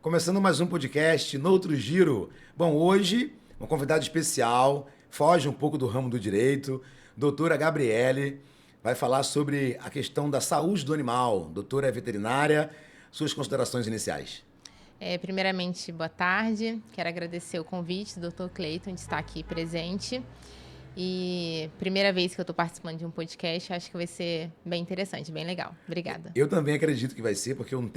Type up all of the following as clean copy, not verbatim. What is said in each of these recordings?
Começando mais um podcast, no outro giro. Bom, hoje, uma convidada especial, foge um pouco do ramo do direito, doutora Gabriele, vai falar sobre a questão da saúde do animal. Doutora é veterinária, suas considerações iniciais. Primeiramente, boa tarde. Quero agradecer o convite do Dr. Cleiton de estar aqui presente. E primeira vez que eu estou participando de um podcast, acho que vai ser bem interessante, bem legal. Obrigada. Eu também acredito que vai ser, porque o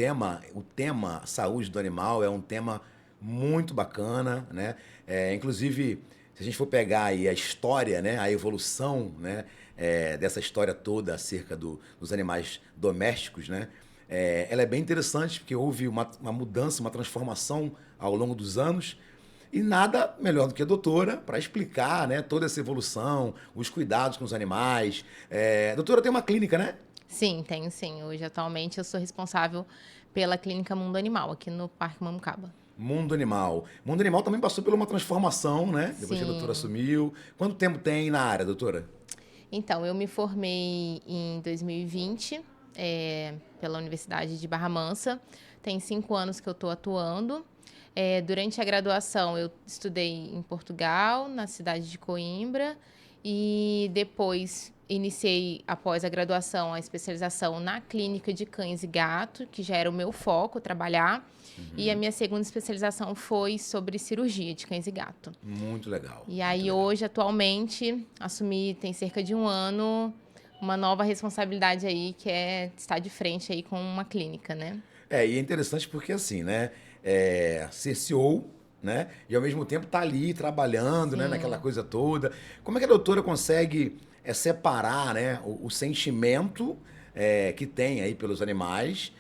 tema saúde do animal é um tema muito bacana, né? Inclusive, se a gente for pegar aí a história, né, a evolução, né, dessa história toda acerca dos animais domésticos, né, ela é bem interessante, porque houve uma mudança, uma transformação ao longo dos anos, e nada melhor do que a doutora para explicar, né, toda essa evolução, os cuidados com os animais. Doutora, tem uma clínica, né? Sim, tenho sim. Hoje, atualmente, eu sou responsável pela Clínica Mundo Animal, aqui no Parque Mambucaba. Mundo Animal. Mundo Animal também passou por uma transformação, né? Depois que a doutora Sim. assumiu. Quanto tempo tem na área, doutora? Então, eu me formei em 2020, pela Universidade de Barra Mansa. Tem 5 anos que eu estou atuando. Durante a graduação, eu estudei em Portugal, na cidade de Coimbra, e depois iniciei, após a graduação, a especialização na clínica de cães e gato, que já era o meu foco, trabalhar. E a minha segunda especialização foi sobre cirurgia de cães e gato. Muito legal. E Muito aí, legal. hoje, atualmente, assumi, tem cerca de 1 ano, uma nova responsabilidade aí, que é estar de frente aí com uma clínica, né? E é interessante porque assim, né? Ser CEO, né? E ao mesmo tempo tá ali trabalhando, né? Naquela Sim. coisa toda. Como é que a doutora consegue separar, né? O sentimento que tem aí pelos animais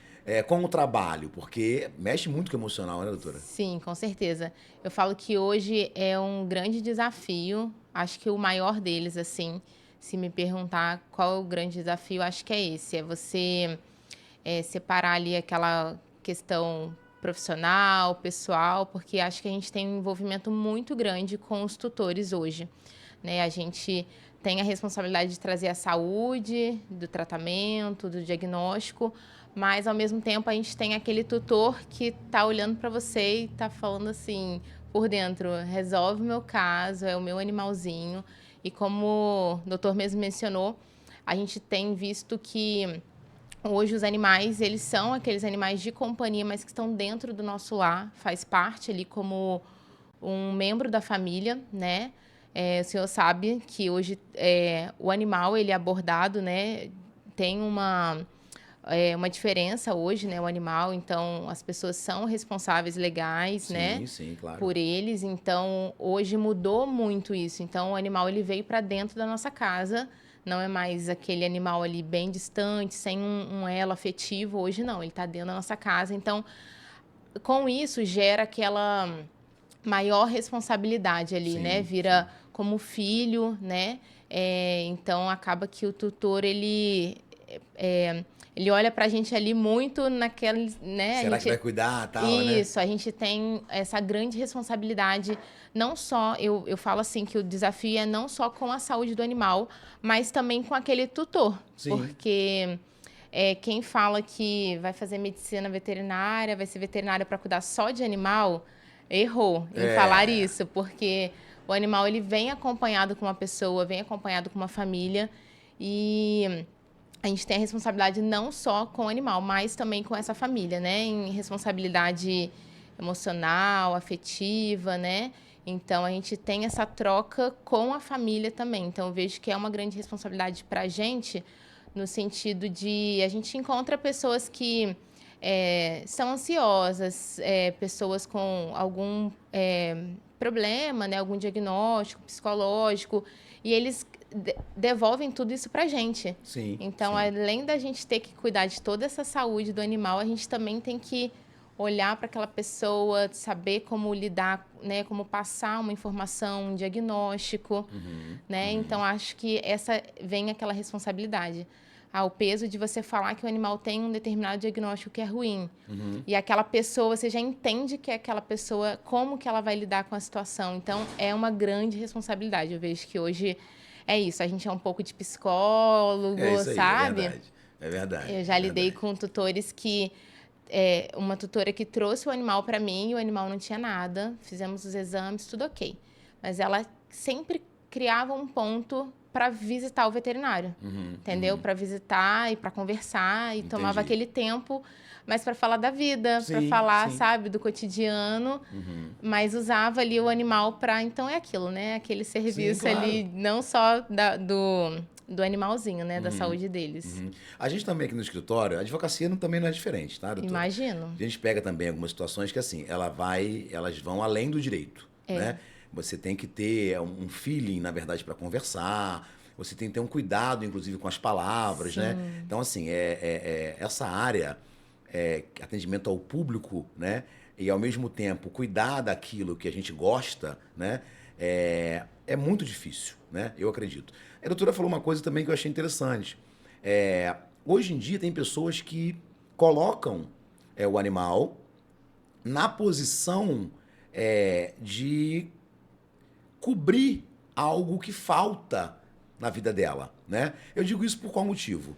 com o trabalho? Porque mexe muito com o emocional, né, doutora? Sim, com certeza. Eu falo que hoje é um grande desafio, acho que o maior deles, assim, se me perguntar qual é o grande desafio, acho que é esse, é você separar ali aquela questão profissional, pessoal, porque acho que a gente tem um envolvimento muito grande com os tutores hoje, né? A gente tem a responsabilidade de trazer a saúde, do tratamento, do diagnóstico, mas ao mesmo tempo a gente tem aquele tutor que está olhando para você e está falando assim por dentro, resolve o meu caso, é o meu animalzinho. E como o doutor mesmo mencionou, a gente tem visto que hoje os animais, eles são aqueles animais de companhia, mas que estão dentro do nosso lar, faz parte ali como um membro da família, né? O senhor sabe que hoje o animal, ele é abordado, né? Tem uma diferença hoje, né? O animal, então as pessoas são responsáveis legais, né? Sim, sim, claro. Por eles, então hoje mudou muito isso. Então o animal ele veio para dentro da nossa casa, não é mais aquele animal ali bem distante, sem um elo afetivo. Hoje não, ele está dentro da nossa casa. Então, com isso gera aquela maior responsabilidade ali, né? Sim, Vira sim. como filho, né? Então acaba que o tutor ele olha pra gente ali muito naquela, né? A Será que vai gente cuidar, tal, né? isso, a gente tem essa grande responsabilidade, não só, eu falo assim, que o desafio é não só com a saúde do animal, mas também com aquele tutor, Sim. porque quem fala que vai fazer medicina veterinária, vai ser veterinária para cuidar só de animal, errou em falar É. isso, porque o animal ele vem acompanhado com uma pessoa, vem acompanhado com uma família e a gente tem a responsabilidade não só com o animal, mas também com essa família, né? Em responsabilidade emocional, afetiva, né? Então a gente tem essa troca com a família também. Então eu vejo que é uma grande responsabilidade para a gente, no sentido de a gente encontra pessoas que são ansiosas, pessoas com algum problema, né? Algum diagnóstico psicológico, e eles devolvem tudo isso para a gente. Sim, Então, sim. além da gente ter que cuidar de toda essa saúde do animal, a gente também tem que olhar para aquela pessoa, saber como lidar, né, como passar uma informação, um diagnóstico, né? Então, acho que essa vem aquela responsabilidade. O peso de você falar que o animal tem um determinado diagnóstico que é ruim. E aquela pessoa, você já entende que é aquela pessoa, como que ela vai lidar com a situação. Então, é uma grande responsabilidade. Eu vejo que hoje é isso, a gente é um pouco de É psicólogo, isso aí, é sabe? verdade. É verdade, Eu é já lidei verdade. com tutores que uma tutora que trouxe o animal para mim e o animal não tinha nada. Fizemos os exames, tudo ok. Mas ela sempre criava um ponto para visitar o veterinário, entendeu? Para visitar e para conversar e tomava aquele tempo, mas para falar da vida, para Sim, falar, sim. sabe, do cotidiano, mas usava ali o animal para, então é aquilo, né? Aquele serviço claro. ali, não só do animalzinho, né? Da saúde deles. A gente também aqui no escritório, a advocacia também não é diferente, tá, doutora? Imagino. A gente pega também algumas situações que, assim, elas vão além do direito, né? Você tem que ter um feeling, na verdade, para conversar. Você tem que ter um cuidado, inclusive, com as palavras, né? Então, assim, essa área, atendimento ao público, né? E, ao mesmo tempo, cuidar daquilo que a gente gosta, né? É muito difícil, né? Eu acredito. A doutora falou uma coisa também que eu achei interessante. Hoje em dia, tem pessoas que colocam o animal na posição de cobrir algo que falta na vida dela, né? Eu digo isso por qual motivo?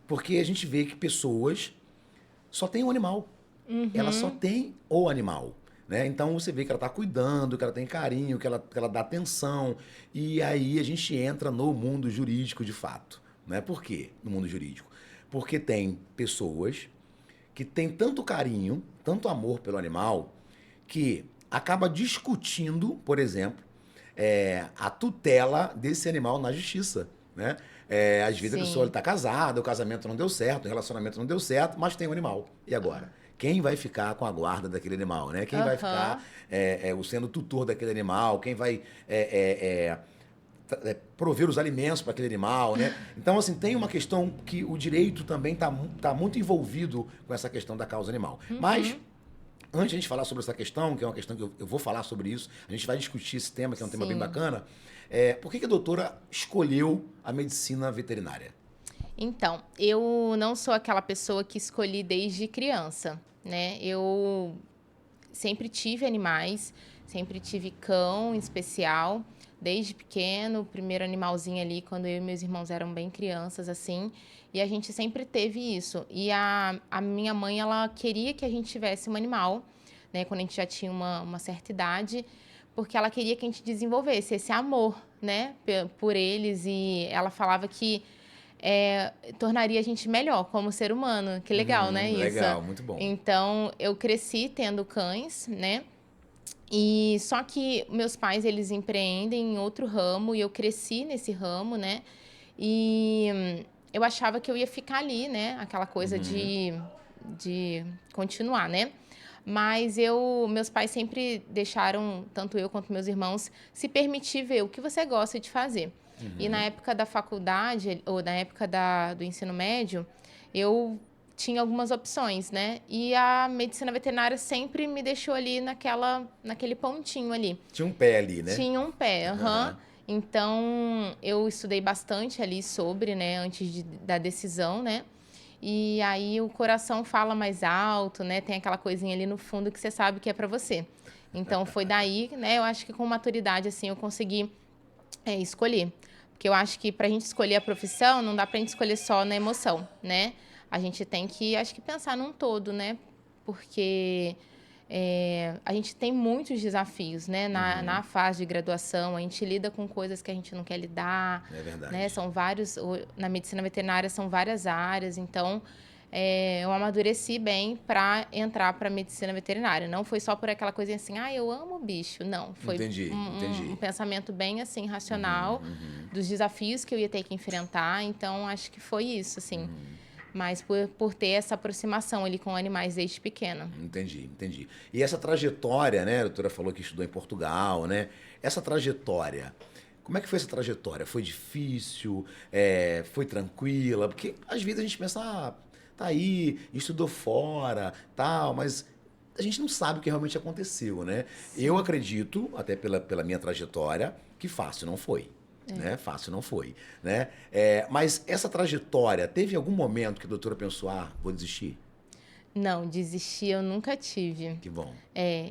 Porque a gente vê que pessoas só têm o animal. Ela só tem o animal, né? Então você vê que ela está cuidando, que ela tem carinho, que ela dá atenção. E aí a gente entra no mundo jurídico de fato, né? Por quê no mundo jurídico? Porque tem pessoas que têm tanto carinho, tanto amor pelo animal, que acaba discutindo, por exemplo, a tutela desse animal na justiça, né? Às vezes a pessoa está casada, o casamento não deu certo, o relacionamento não deu certo, mas tem um animal. E agora? Quem vai ficar com a guarda daquele animal, né? Quem vai ficar sendo tutor daquele animal? Quem vai prover os alimentos para aquele animal, né? Então, assim, tem uma questão que o direito também tá muito envolvido com essa questão da causa animal. Mas antes de a gente falar sobre essa questão, que é uma questão que eu vou falar sobre isso, a gente vai discutir esse tema, que é um tema bem bacana. Por que a doutora escolheu a medicina veterinária? Então, eu não sou aquela pessoa que escolhi desde criança, né? Eu sempre tive animais, sempre tive cão em especial, desde pequeno, o primeiro animalzinho ali, quando eu e meus irmãos eram bem crianças, assim, e a gente sempre teve isso. E a minha mãe, ela queria que a gente tivesse um animal, né, quando a gente já tinha uma certa idade, porque ela queria que a gente desenvolvesse esse amor, né, por eles, e ela falava que tornaria a gente melhor como ser humano. Que legal, né, isso? Legal, muito bom. Então, eu cresci tendo cães, né? E só que meus pais, eles empreendem em outro ramo e eu cresci nesse ramo, né? E eu achava que eu ia ficar ali, né? Aquela coisa de continuar, né? Mas meus pais sempre deixaram, tanto eu quanto meus irmãos, se permitir ver o que você gosta de fazer. E na época da faculdade, ou na época do ensino médio, eu tinha algumas opções, né? E a medicina veterinária sempre me deixou ali naquele pontinho ali. Tinha um pé ali, né? Tinha um pé, aham. Então, eu estudei bastante ali sobre, né? Antes da decisão, né? E aí o coração fala mais alto, né? Tem aquela coisinha ali no fundo que você sabe que é para você. Então, foi daí, né? Eu acho que com maturidade, assim, eu consegui escolher. Porque eu acho que para a gente escolher a profissão, não dá para a gente escolher só na emoção, né? A gente tem que, acho que, pensar num todo, né? Porque a gente tem muitos desafios, né? Na fase de graduação, a gente lida com coisas que a gente não quer lidar. É verdade. Né? São vários, na medicina veterinária são várias áreas, então eu amadureci bem para entrar para medicina veterinária. Não foi só por aquela coisa assim, eu amo bicho. Não, foi Entendi. Um pensamento bem assim racional dos desafios que eu ia ter que enfrentar. Então acho que foi isso, assim. Mas por ter essa aproximação ali com animais desde pequena. Entendi. E essa trajetória, né? A doutora falou que estudou em Portugal, né? Essa trajetória, como é que foi essa trajetória? Foi difícil? Foi tranquila? Porque às vezes a gente pensa, tá aí, estudou fora, tal, mas a gente não sabe o que realmente aconteceu, né? Sim. Eu acredito, até pela minha trajetória, que fácil não foi. Né? Fácil não foi, né? Mas essa trajetória, teve algum momento que a doutora pensou, vou desistir? Não, desistir eu nunca tive. Que bom.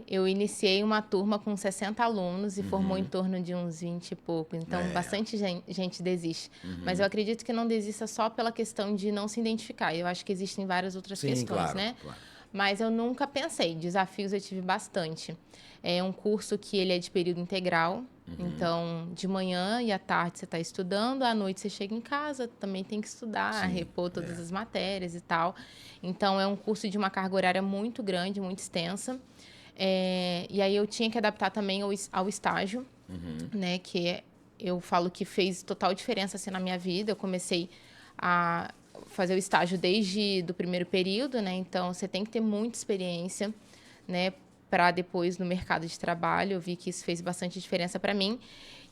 Eu iniciei uma turma com 60 alunos e formou em torno de uns 20 e pouco. Então, bastante gente desiste. Mas eu acredito que não desista só pela questão de não se identificar. Eu acho que existem várias outras Sim, questões, claro, né? claro. Mas eu nunca pensei. Desafios eu tive bastante. É um curso que ele é de período integral. Então, de manhã e à tarde você está estudando, à noite você chega em casa, também tem que estudar, Sim, repor todas as matérias e tal. Então, é um curso de uma carga horária muito grande, muito extensa. E aí eu tinha que adaptar também ao estágio, né? Eu falo que fez total diferença assim, na minha vida. Eu comecei a fazer o estágio desde do primeiro período, né? Então, você tem que ter muita experiência, né? Para depois no mercado de trabalho. Eu vi que isso fez bastante diferença para mim.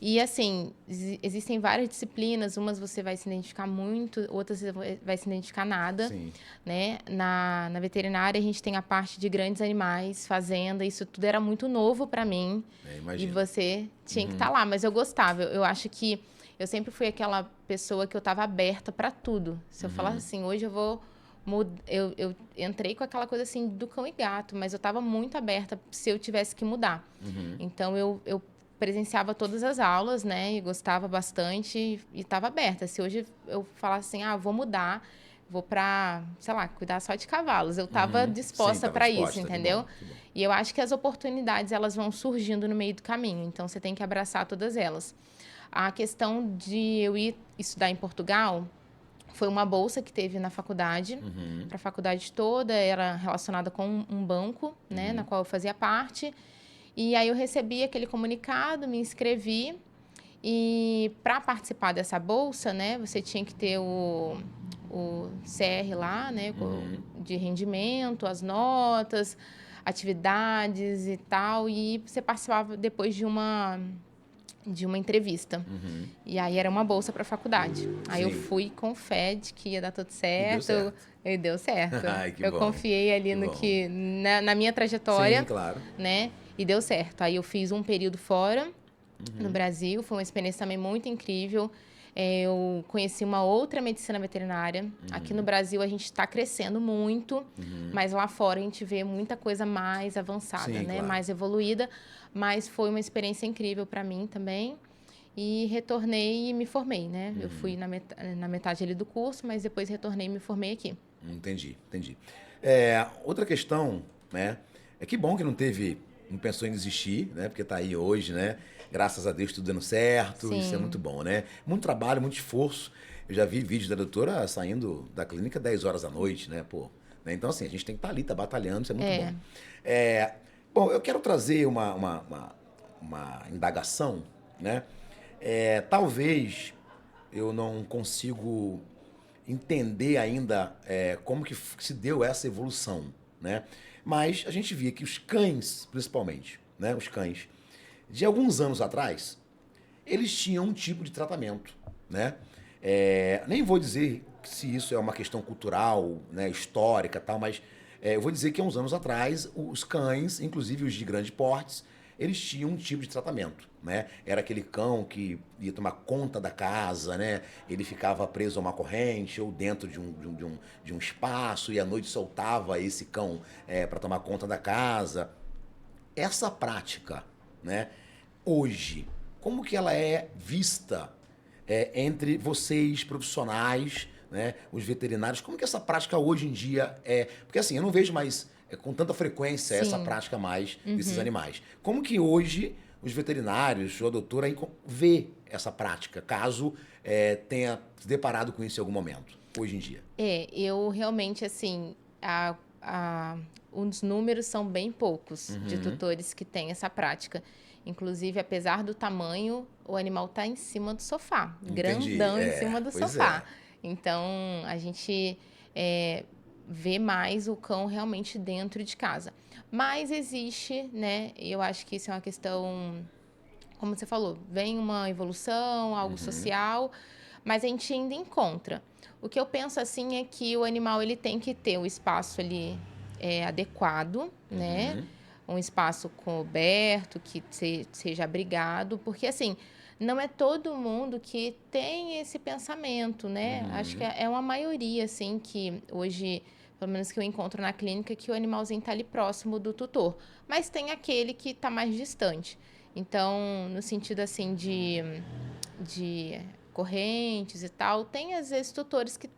E, assim, existem várias disciplinas. Umas você vai se identificar muito, outras você vai se identificar nada. Sim. Né? Na veterinária, a gente tem a parte de grandes animais, fazenda. Isso tudo era muito novo para mim. E Imagino. você tinha que estar lá. Mas eu gostava. Eu acho que eu sempre fui aquela pessoa que eu estava aberta para tudo. Se eu falasse assim, hoje eu vou... Eu entrei com aquela coisa assim do cão e gato, mas eu estava muito aberta se eu tivesse que mudar. Então, eu presenciava todas as aulas, né? E gostava bastante e estava aberta. Se hoje eu falasse assim, vou mudar, vou para, sei lá, cuidar só de cavalos. Eu estava disposta para isso, entendeu? Que bom. E eu acho que as oportunidades, elas vão surgindo no meio do caminho. Então, você tem que abraçar todas elas. A questão de eu ir estudar em Portugal... Foi uma bolsa que teve na faculdade, para a faculdade toda, era relacionada com um banco, né, na qual eu fazia parte. E aí eu recebi aquele comunicado, me inscrevi. E para participar dessa bolsa, né, você tinha que ter o CR lá, né, de rendimento, as notas, atividades e tal. E você participava depois de uma entrevista. E aí era uma bolsa para a faculdade. Aí eu fui com fé de que ia dar tudo certo. E deu certo. Ai, que eu bom. confiei ali no que na minha trajetória, Sim, claro. né? E deu certo. Aí eu fiz um período fora no Brasil, foi uma experiência também muito incrível. Eu conheci uma outra medicina veterinária. Aqui no Brasil a gente está crescendo muito, mas lá fora a gente vê muita coisa mais avançada, Sim, né? claro. Mais evoluída. Mas foi uma experiência incrível para mim também. E retornei e me formei, né? Eu fui na metade ali do curso, mas depois retornei e me formei aqui. Entendi. Outra questão, né? É que bom que não pensou em desistir, né? Porque tá aí hoje, né? Graças a Deus tudo dando certo, Sim. isso é muito bom, né? Muito trabalho, muito esforço. Eu já vi vídeos da doutora saindo da clínica 10 horas da noite, né? Pô, né? Então, assim, a gente tem que estar ali, tá batalhando, isso é muito bom. Bom, eu quero trazer uma indagação, né? Talvez eu não consigo entender ainda como que se deu essa evolução, né? Mas a gente via que os cães, principalmente, né? Os cães, de alguns anos atrás, eles tinham um tipo de tratamento, né? Nem vou dizer se isso é uma questão cultural, né, histórica e tal, mas eu vou dizer que há uns anos atrás, os cães, inclusive os de grandes portes, eles tinham um tipo de tratamento, né? Era aquele cão que ia tomar conta da casa, né? Ele ficava preso a uma corrente ou dentro de um espaço e à noite soltava esse cão para tomar conta da casa. Essa prática, né? Hoje, como que ela é vista entre vocês, profissionais, né? Os veterinários? Como que essa prática hoje em dia é? Porque assim, eu não vejo mais com tanta frequência essa prática mais desses animais. Como que hoje os veterinários, a doutora, vê essa prática, caso tenha se deparado com isso em algum momento, hoje em dia? Eu realmente, assim, os números são bem poucos de tutores que têm essa prática. Inclusive, apesar do tamanho, o animal está em cima do sofá. Entendi. Grandão em cima do sofá. É. Então, a gente vê mais o cão realmente dentro de casa. Mas existe, né? Eu acho que isso é uma questão, como você falou, vem uma evolução, algo social, mas a gente ainda encontra. O que eu penso assim é que o animal ele tem que ter o espaço ali adequado, né? Um espaço coberto, que seja abrigado, porque assim, não é todo mundo que tem esse pensamento, né? Acho que é uma maioria, assim, que hoje pelo menos que eu encontro na clínica, que o animalzinho está ali próximo do tutor. Mas tem aquele que está mais distante. Então, no sentido assim de correntes e tal, tem às vezes tutores que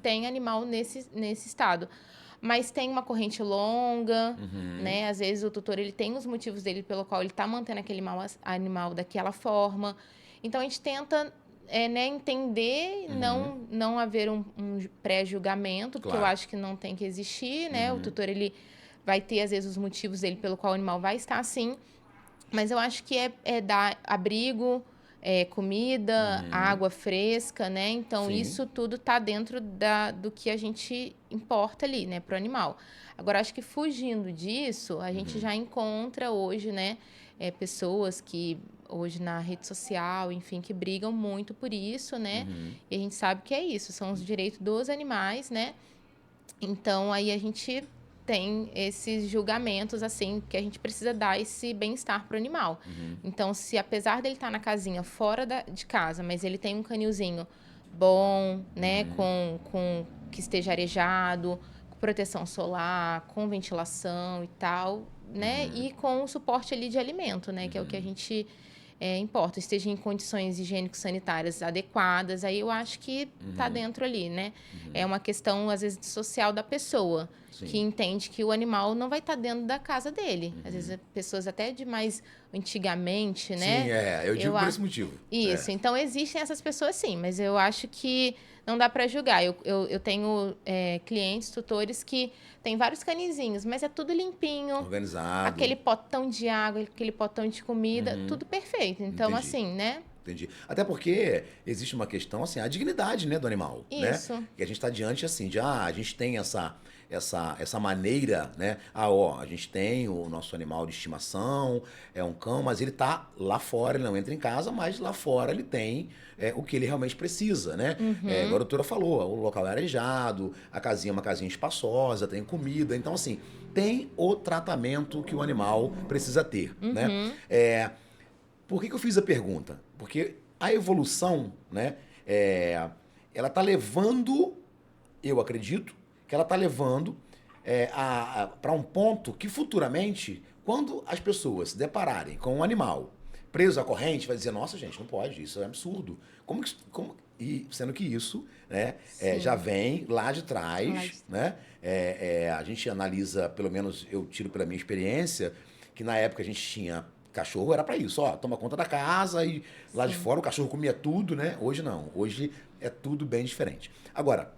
tem animal nesse estado. Mas tem uma corrente longa, né? Às vezes o tutor ele tem os motivos dele pelo qual ele está mantendo aquele animal daquela forma. Então, a gente tenta né, entender, não haver um pré-julgamento, porque eu acho que não tem que existir, né? O tutor, ele vai ter, às vezes, os motivos dele pelo qual o animal vai estar assim. Mas eu acho que é dar abrigo, comida, água fresca, né? Então, Sim. isso tudo está dentro do que a gente importa ali, né, para o animal. Agora, acho que fugindo disso, a gente já encontra hoje, né, pessoas que hoje na rede social, enfim, que brigam muito por isso, né? E a gente sabe que é isso, são os direitos dos animais, né? Então, aí a gente tem esses julgamentos, assim, que a gente precisa dar esse bem-estar para o animal. Então, se apesar dele estar na casinha fora de casa, mas ele tem um canilzinho bom, né, com que esteja arejado, com proteção solar, com ventilação e tal, né, e com o suporte ali de alimento, né, que é o que a gente importa, esteja em condições higiênico-sanitárias adequadas, aí eu acho que está dentro ali, né? É uma questão, às vezes, social da pessoa, que entende que o animal não vai estar dentro da casa dele. Às vezes, pessoas até de mais antigamente, né? Sim, eu digo por esse motivo. Isso, então existem essas pessoas sim, mas eu acho que não dá para julgar. Eu tenho clientes, tutores que têm vários canizinhos, mas é tudo limpinho. Organizado. Aquele potão de água, aquele potão de comida, tudo perfeito. Então, Entendi. assim, né? Entendi. Até porque existe uma questão, assim, a dignidade, né, do animal. Isso. Né? Que a gente está diante, assim, de, a gente tem essa maneira, né? A gente tem o nosso animal de estimação, é um cão, mas ele tá lá fora, ele não entra em casa, mas lá fora ele tem o que ele realmente precisa, né? Agora a doutora falou, o local é arejado, a casinha é uma casinha espaçosa, tem comida, então, assim, tem o tratamento que o animal precisa ter, né? Por que eu fiz a pergunta? Porque a evolução, né, ela está levando, eu acredito, que ela está levando para um ponto que futuramente, quando as pessoas se depararem com um animal preso à corrente, vai dizer, nossa, gente, não pode, isso é absurdo. E sendo que isso, né, já vem lá de trás, né? A gente analisa, pelo menos eu tiro pela minha experiência, que na época a gente tinha cachorro, era para isso, toma conta da casa e lá de fora o cachorro comia tudo, né? Hoje não, hoje é tudo bem diferente. Agora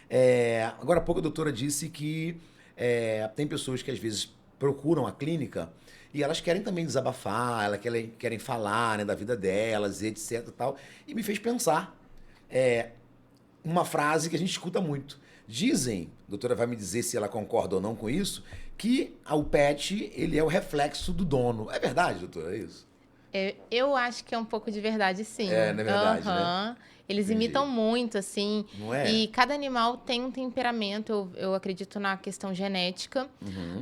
há pouco a doutora disse que tem pessoas que às vezes procuram a clínica e elas querem também desabafar, elas querem falar, né, da vida delas, etc e tal. E me fez pensar uma frase que a gente escuta muito. Dizem, a doutora vai me dizer se ela concorda ou não com isso, que o pet, ele é o reflexo do dono. É verdade, doutora, é isso? Eu acho que é um pouco de verdade, sim. Não é verdade, né? Eles Entendi. imitam muito, assim. Não é? E cada animal tem um temperamento. Eu acredito na questão genética,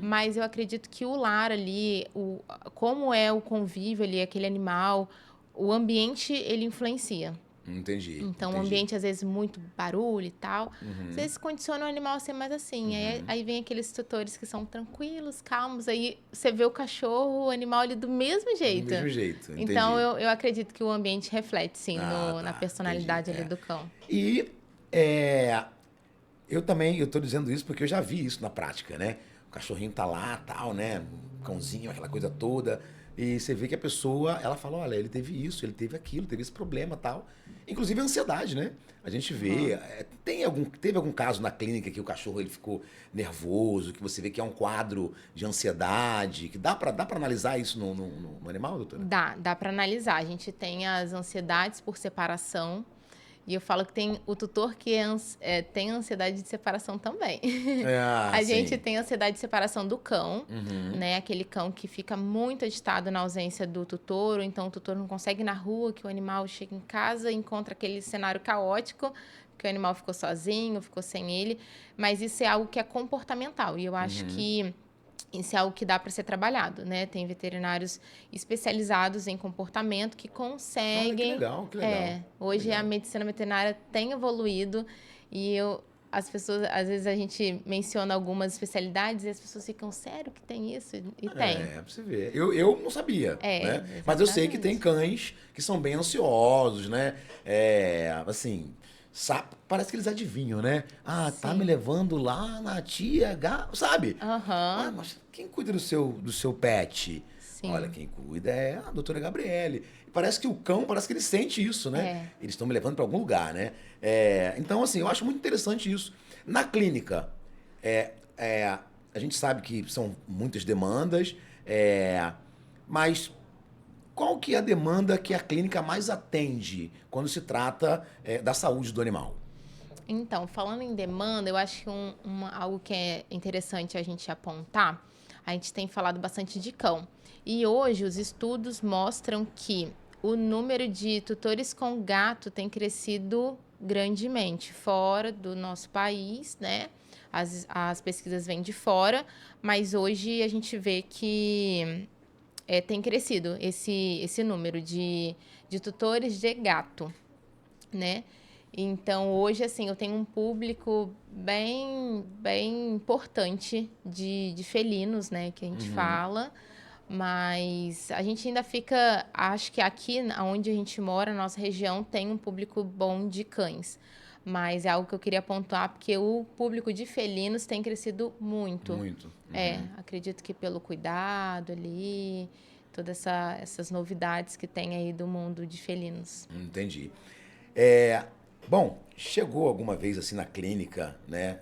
mas eu acredito que o lar ali, como é o convívio ali, aquele animal, o ambiente, ele influencia. Entendi. Então, o ambiente, às vezes, muito barulho e tal. Às vezes, condiciona o animal a ser mais assim. Aí vem aqueles tutores que são tranquilos, calmos. Aí você vê o cachorro, o animal ali do mesmo jeito. Do mesmo jeito, entendi. Então, eu acredito que o ambiente reflete, sim, tá, na personalidade entendi, ali do cão. E eu tô dizendo isso porque eu já vi isso na prática, né? O cachorrinho tá lá, tal, né? Cãozinho, aquela coisa toda. E você vê que a pessoa, ela fala, olha, ele teve isso, ele teve aquilo, teve esse problema, tal. Inclusive a ansiedade, né? A gente vê, teve algum caso na clínica que o cachorro ele ficou nervoso, que você vê que é um quadro de ansiedade, que dá pra analisar isso no animal, doutora? Dá para analisar. A gente tem as ansiedades por separação. E eu falo que tem o tutor que tem ansiedade de separação também. A gente tem ansiedade de separação do cão, né? Aquele cão que fica muito agitado na ausência do tutor, ou então o tutor não consegue ir na rua, que o animal chega em casa e encontra aquele cenário caótico, que o animal ficou sozinho, ficou sem ele. Mas isso é algo que é comportamental. E eu acho que isso é algo que dá para ser trabalhado, né? Tem veterinários especializados em comportamento que conseguem... que legal. Hoje a medicina veterinária tem evoluído e as pessoas, às vezes a gente menciona algumas especialidades e as pessoas ficam, sério que tem isso? E tem. Pra você ver. Eu não sabia, É, né? Mas eu sei que tem exatamente. cães que são bem ansiosos, né? Assim, parece que eles adivinham, né? Ah, tá me Sim. levando lá na tia H, sabe? Ah, Aham. mas quem cuida do seu pet? Olha, Sim. quem cuida é a doutora Gabriele. E parece que o cão, parece que ele sente isso, né? É. Eles estão me levando para algum lugar, né? Então, assim, eu acho muito interessante isso. Na clínica, é, é, a gente sabe que são muitas demandas, mas qual que é a demanda que a clínica mais atende quando se trata da saúde do animal? Então, falando em demanda, eu acho que algo que é interessante a gente apontar, a gente tem falado bastante de cão. E hoje os estudos mostram que o número de tutores com gato tem crescido grandemente fora do nosso país, né? As pesquisas vêm de fora, mas hoje a gente vê que tem crescido esse número de tutores de gato, né? Então, hoje, assim, eu tenho um público bem importante de felinos, né, que a gente Uhum. fala, mas a gente ainda fica, acho que aqui onde a gente mora, na nossa região, tem um público bom de cães, mas é algo que eu queria apontar, porque o público de felinos tem crescido muito. Muito. Uhum. Acredito que pelo cuidado ali, essas novidades que tem aí do mundo de felinos. Entendi. É, bom, chegou alguma vez assim na clínica, né?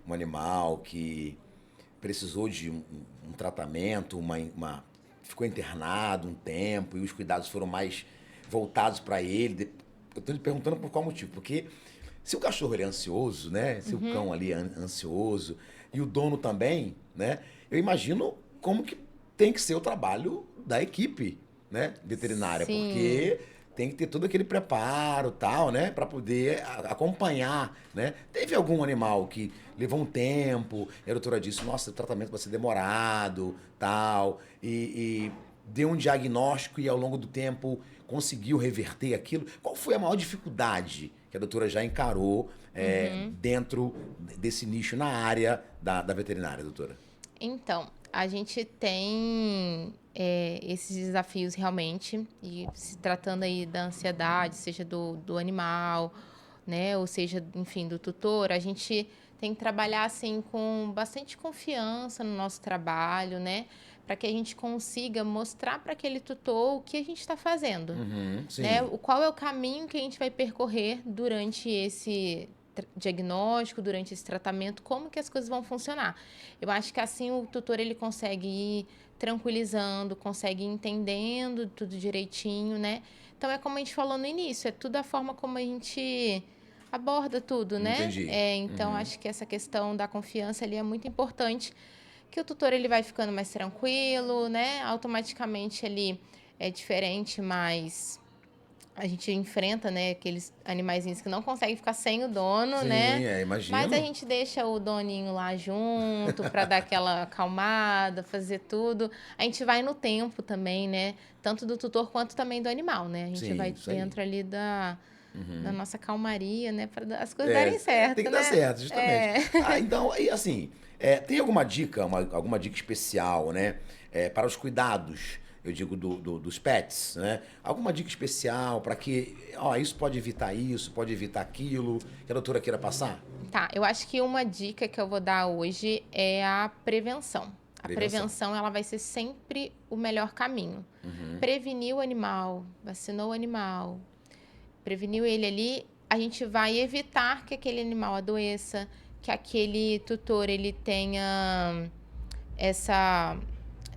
Um animal que precisou de um tratamento, ficou internado um tempo e os cuidados foram mais voltados para ele. Eu estou te perguntando por qual motivo, porque se o cachorro ele é ansioso, né? Se o cão ali é ansioso e o dono também, né? Eu imagino como que tem que ser o trabalho da equipe, né? Veterinária, Sim. porque tem que ter todo aquele preparo, tal, né, para poder acompanhar, né? Teve algum animal que levou um tempo, e a doutora disse, nossa, o tratamento vai ser demorado, tal, e deu um diagnóstico e ao longo do tempo conseguiu reverter aquilo. Qual foi a maior dificuldade que a doutora já encarou Uhum. dentro desse nicho na área da veterinária, doutora? Então, a gente tem esses desafios realmente, e se tratando aí da ansiedade, seja do animal, né, ou seja, enfim, do tutor, a gente tem que trabalhar assim com bastante confiança no nosso trabalho, né, para que a gente consiga mostrar para aquele tutor o que a gente está fazendo, Uhum, né? sim. Qual é o caminho que a gente vai percorrer durante esse diagnóstico, durante esse tratamento, como que as coisas vão funcionar. Eu acho que assim o tutor ele consegue ir tranquilizando, consegue ir entendendo tudo direitinho, né? Então é como a gente falou no início, é tudo a forma como a gente aborda tudo, né? Entendi. Então Uhum. acho que essa questão da confiança ali é muito importante, que o tutor ele vai ficando mais tranquilo, né? Automaticamente ele é diferente, mas a gente enfrenta, né, aqueles animaizinhos que não conseguem ficar sem o dono, né? Sim, Mas a imagino. gente deixa o doninho lá junto para dar aquela acalmada, fazer tudo. A gente vai no tempo também, né? Tanto do tutor quanto também do animal, né? A gente Sim, vai isso aí. dentro ali da nossa calmaria, né? Para as coisas É, darem tem certo, que dar né? certo, justamente. É. Então, aí, assim, tem alguma dica, alguma dica especial, né? Para os cuidados, eu digo, dos pets, né? Alguma dica especial para que, ó, isso, pode evitar aquilo, que a doutora queira passar? Tá, eu acho que uma dica que eu vou dar hoje é a prevenção. A Prevenção. prevenção, ela vai ser sempre o melhor caminho. Uhum. Preveniu o animal, vacinou o animal, preveniu ele ali, a gente vai evitar que aquele animal adoeça, que aquele tutor ele tenha essa,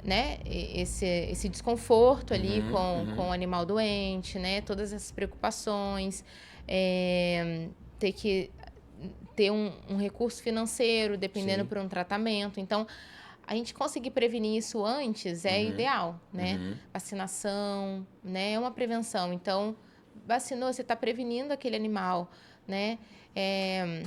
né, esse desconforto ali Uhum, com uhum. o animal doente, né, todas essas preocupações, é, ter que ter um recurso financeiro dependendo Sim. por um tratamento. Então, a gente conseguir prevenir isso antes é Uhum, ideal, né? uhum. Vacinação, né? É uma prevenção. Então, vacinou, você está prevenindo aquele animal, né? É,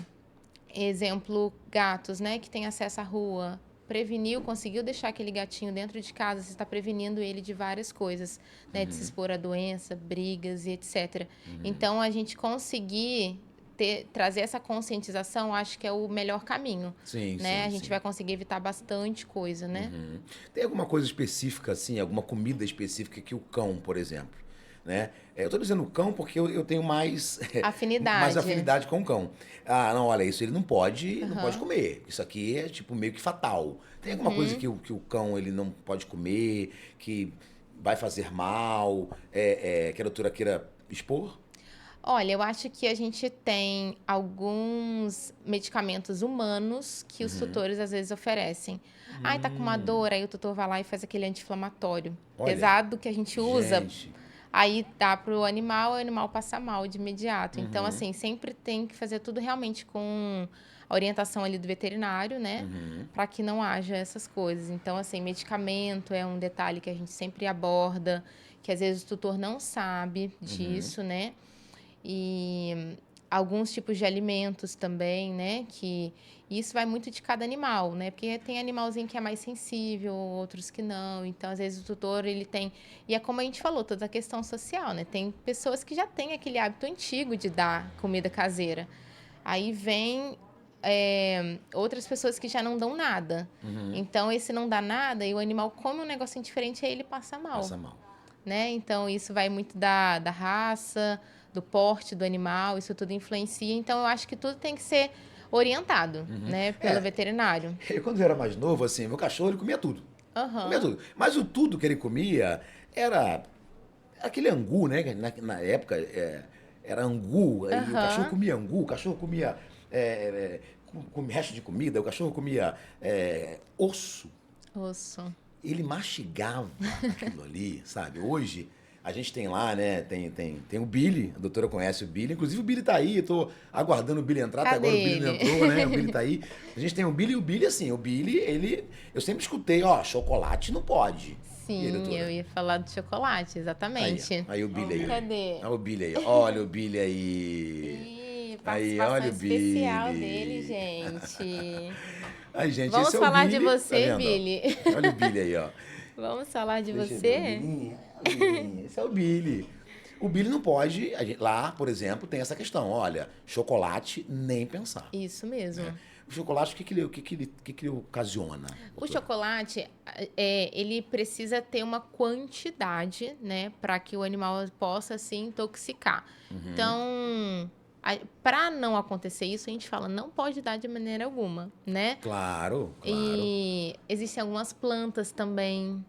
exemplo, gatos, né? Que tem acesso à rua. Preveniu, conseguiu deixar aquele gatinho dentro de casa, você está prevenindo ele de várias coisas, né? De se expor a doença, brigas e etc. Então, a gente conseguir trazer essa conscientização, acho que é o melhor caminho. Sim, né? sim, A gente sim. vai conseguir evitar bastante coisa, né? Tem alguma coisa específica, assim, alguma comida específica que o cão, por exemplo, né? Eu tô dizendo cão porque eu tenho mais, mais Afinidade. afinidade com o cão. Ah, não, olha, isso ele não pode Aham. comer. Isso aqui é, tipo, meio que fatal. Tem alguma coisa que o cão, ele não pode comer, que vai fazer mal, que a doutora queira expor? Olha, eu acho que a gente tem alguns medicamentos humanos que os tutores às vezes oferecem. Ai, tá com uma dor, aí o tutor vai lá e faz aquele anti-inflamatório Olha, pesado que a gente usa. gente. Aí dá pro animal, o animal passa mal de imediato. Então, assim, sempre tem que fazer tudo realmente com a orientação ali do veterinário, né? Para que não haja essas coisas. Então, assim, medicamento é um detalhe que a gente sempre aborda, que às vezes o tutor não sabe disso, né? E alguns tipos de alimentos também, né? Que isso vai muito de cada animal, né? Porque tem animalzinho que é mais sensível, outros que não. Então, às vezes o tutor, ele tem... E é como a gente falou, toda a questão social, né? Tem pessoas que já têm aquele hábito antigo de dar comida caseira. Aí vem outras pessoas que já não dão nada. Então, esse não dá nada e o animal come um negocinho diferente, aí ele passa mal, Passa mal. né? Então, isso vai muito da raça, do porte do animal, isso tudo influencia. Então, eu acho que tudo tem que ser orientado, né, pelo É, veterinário. quando eu era mais novo, assim, meu cachorro, ele comia tudo. Comia Aham, tudo. Mas o tudo que ele comia era aquele angu, né? Que na época era angu, e o cachorro aham, comia angu, o cachorro comia resto de comida, o cachorro comia osso. osso. Ele mastigava aquilo ali, sabe? Hoje a gente tem lá, né? Tem o Billy, a doutora conhece o Billy, inclusive o Billy tá aí, eu tô aguardando o Billy entrar, até Cadê agora o Billy não ele? entrou, né? O Billy tá aí. A gente tem o Billy e o Billy, assim, o Billy, eu sempre escutei, ó, chocolate não pode. E aí, Sim, eu doutora? ia falar do chocolate, Aí, exatamente. aí o Billy aí. Cadê? Olha o Billy aí, olha o Billy aí. Ih, Aí, participação olha o especial dele, Billy. gente. Ai, gente, esse Vamos é o falar de Billy, tá você, vendo? Ó? Billy. Olha o Billy aí, ó. Vamos falar de Deixa eu ver, o você? Billy, o Billy, esse é o Billy. O Billy não pode, lá, por exemplo, tem essa questão, olha, chocolate nem pensar. Isso Né? mesmo. O chocolate, o que ele ocasiona, O doutora? chocolate, ele precisa ter uma quantidade, né, para que o animal possa se intoxicar. Então, para não acontecer isso, a gente fala, não pode dar de maneira alguma, né? Claro, claro. E existem algumas plantas também.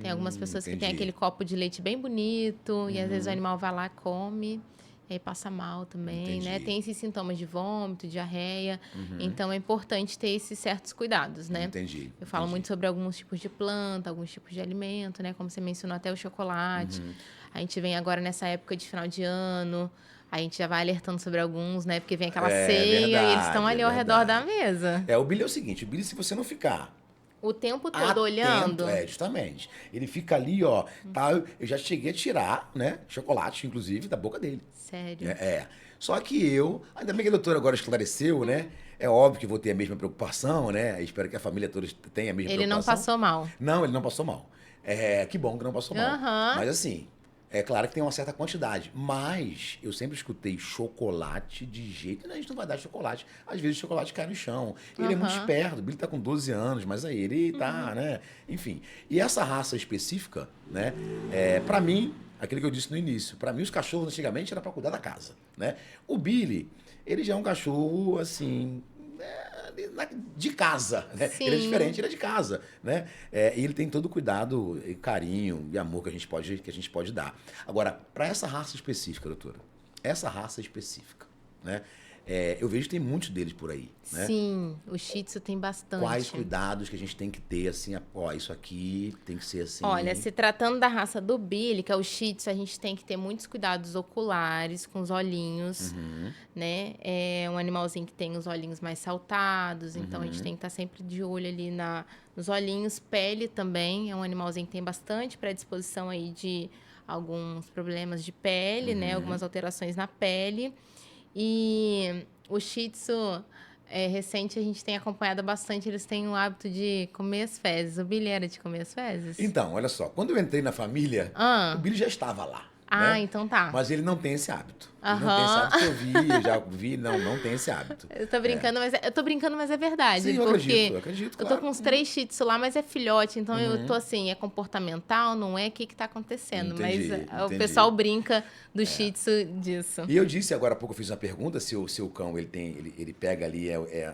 Tem algumas pessoas que têm Entendi. aquele copo de leite bem bonito e às vezes o animal vai lá, come, e aí passa mal também, né? Entendi. Tem esses sintomas de vômito, diarreia. Então é importante ter esses certos cuidados, né? Entendi, Eu falo entendi. muito sobre alguns tipos de planta, alguns tipos de alimento, né? Como você mencionou, até o chocolate. A gente vem agora nessa época de final de ano, a gente já vai alertando sobre alguns, né? Porque vem aquela É ceia e eles estão verdade, é ali ao redor da verdade. mesa. O Billy é o seguinte, o Billy, se você não ficar O tempo todo atento, olhando. justamente. Ele fica ali, ó, tá, eu já cheguei a tirar, né, chocolate, inclusive, da boca dele. É, Sério. é. Só que ainda bem que a doutora agora esclareceu, né? É óbvio que vou ter a mesma preocupação, né? Espero que a família toda tenha a mesma Ele não preocupação. passou mal. Não, ele não passou mal. Que bom que não passou mal. Aham. Mas assim, é claro que tem uma certa quantidade. Mas eu sempre escutei chocolate de jeito. A gente não vai dar chocolate. Às vezes o chocolate cai no chão. Ele é muito Aham. esperto. O Billy tá com 12 anos, mas aí ele tá, né? Enfim. E essa raça específica, né? Para mim, aquilo que eu disse no início, para mim os cachorros antigamente era para cuidar da casa, né? O Billy, ele já é um cachorro assim, de casa, né? Ele é Sim. diferente, ele é de casa, né? E ele tem todo o cuidado, e carinho e amor que a gente pode dar. Agora, para essa raça específica, doutora, essa raça específica, né? Eu vejo que tem muitos deles por aí, né? Sim. O Shih Tzu tem Quais bastante. cuidados que a gente tem que ter, assim, ó, isso aqui tem que ser Olha, assim. se tratando da raça do Billy, que é o Shih Tzu, a gente tem que ter muitos cuidados oculares com os olhinhos, né? É um animalzinho que tem os olhinhos mais saltados, então a gente tem que estar sempre de olho ali nos olhinhos. Pele também, é um animalzinho que tem bastante predisposição aí de alguns problemas de pele, né? Algumas alterações na pele. E o Shih Tzu, recente, a gente tem acompanhado bastante, eles têm o hábito de comer as fezes. O Billy era de comer as fezes? Então, olha só, quando eu entrei na família, o Ah, Billy já estava lá. Ah, né? então tá. Mas ele não tem esse hábito. Ele não tem esse hábito que eu já vi, não tem esse hábito. Eu tô brincando, mas é verdade. Sim, eu acredito, eu claro. tô com uns 3 shih tzu lá, mas é filhote, então eu tô assim, é comportamental, não é o que tá acontecendo. Entendi, Mas o entendi. pessoal brinca do shih tzu disso. E eu disse agora há pouco, eu fiz uma pergunta se o seu cão ele pega ali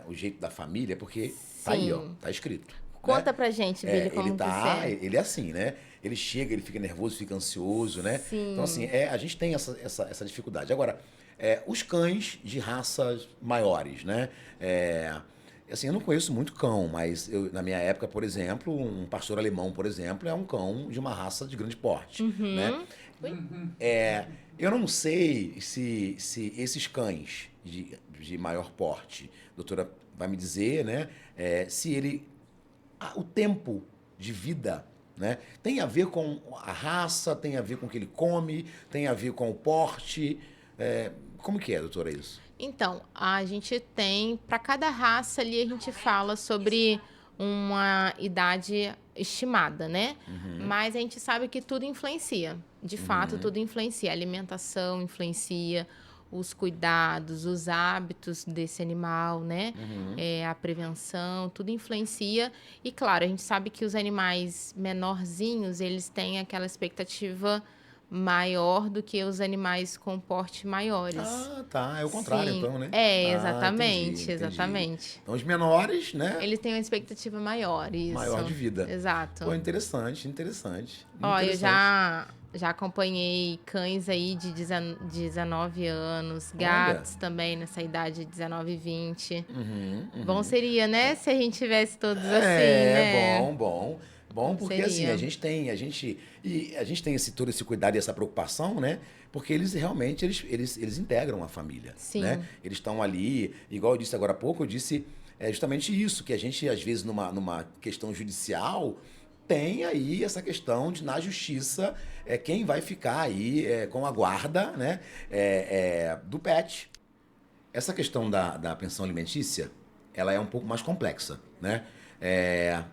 o jeito da família, porque tá aí, ó, Sim. tá escrito. Conta né? pra gente, Billy, como que você é. Ele é assim, né? Ele chega, ele fica nervoso, fica ansioso, né? Sim. Então, assim, a gente tem essa dificuldade. Agora, os cães de raças maiores, né? Assim, eu não conheço muito cão, mas na minha época, por exemplo, um pastor alemão, por exemplo, é um cão de uma raça de grande porte, né? Eu não sei se esses cães de maior porte, a doutora vai me dizer, né? Se o tempo de vida, né? Tem a ver com a raça, tem a ver com o que ele come, tem a ver com o porte. Como que é, doutora, isso? Então, a gente tem, para cada raça ali, a gente fala sobre uma idade estimada, né? Mas a gente sabe que tudo influencia. De fato, tudo influencia. A alimentação influencia, os cuidados, os hábitos desse animal, né? A prevenção, tudo influencia. E claro, a gente sabe que os animais menorzinhos, eles têm aquela expectativa maior do que os animais com porte maiores. Ah, tá. É o contrário, Sim, então, né? exatamente, Entendi. exatamente. Então, os menores, né? Eles têm uma expectativa maior, isso. Maior de vida. Exato. Pô, interessante. Ó, eu já acompanhei cães aí de 19 anos, gatos também nessa idade de 19 e 20. Bom seria, né, se a gente tivesse todos assim, né? Bom, porque Seria. assim, a gente tem todo esse cuidado e essa preocupação, né? Porque eles realmente, eles integram a família, Sim. né? Eles estão ali, igual eu disse agora há pouco, eu disse justamente isso, que a gente, às vezes, numa questão judicial, tem aí essa questão de, na justiça, quem vai ficar aí com a guarda, né? Do pet. Essa questão da pensão alimentícia, ela é um pouco mais complexa, né?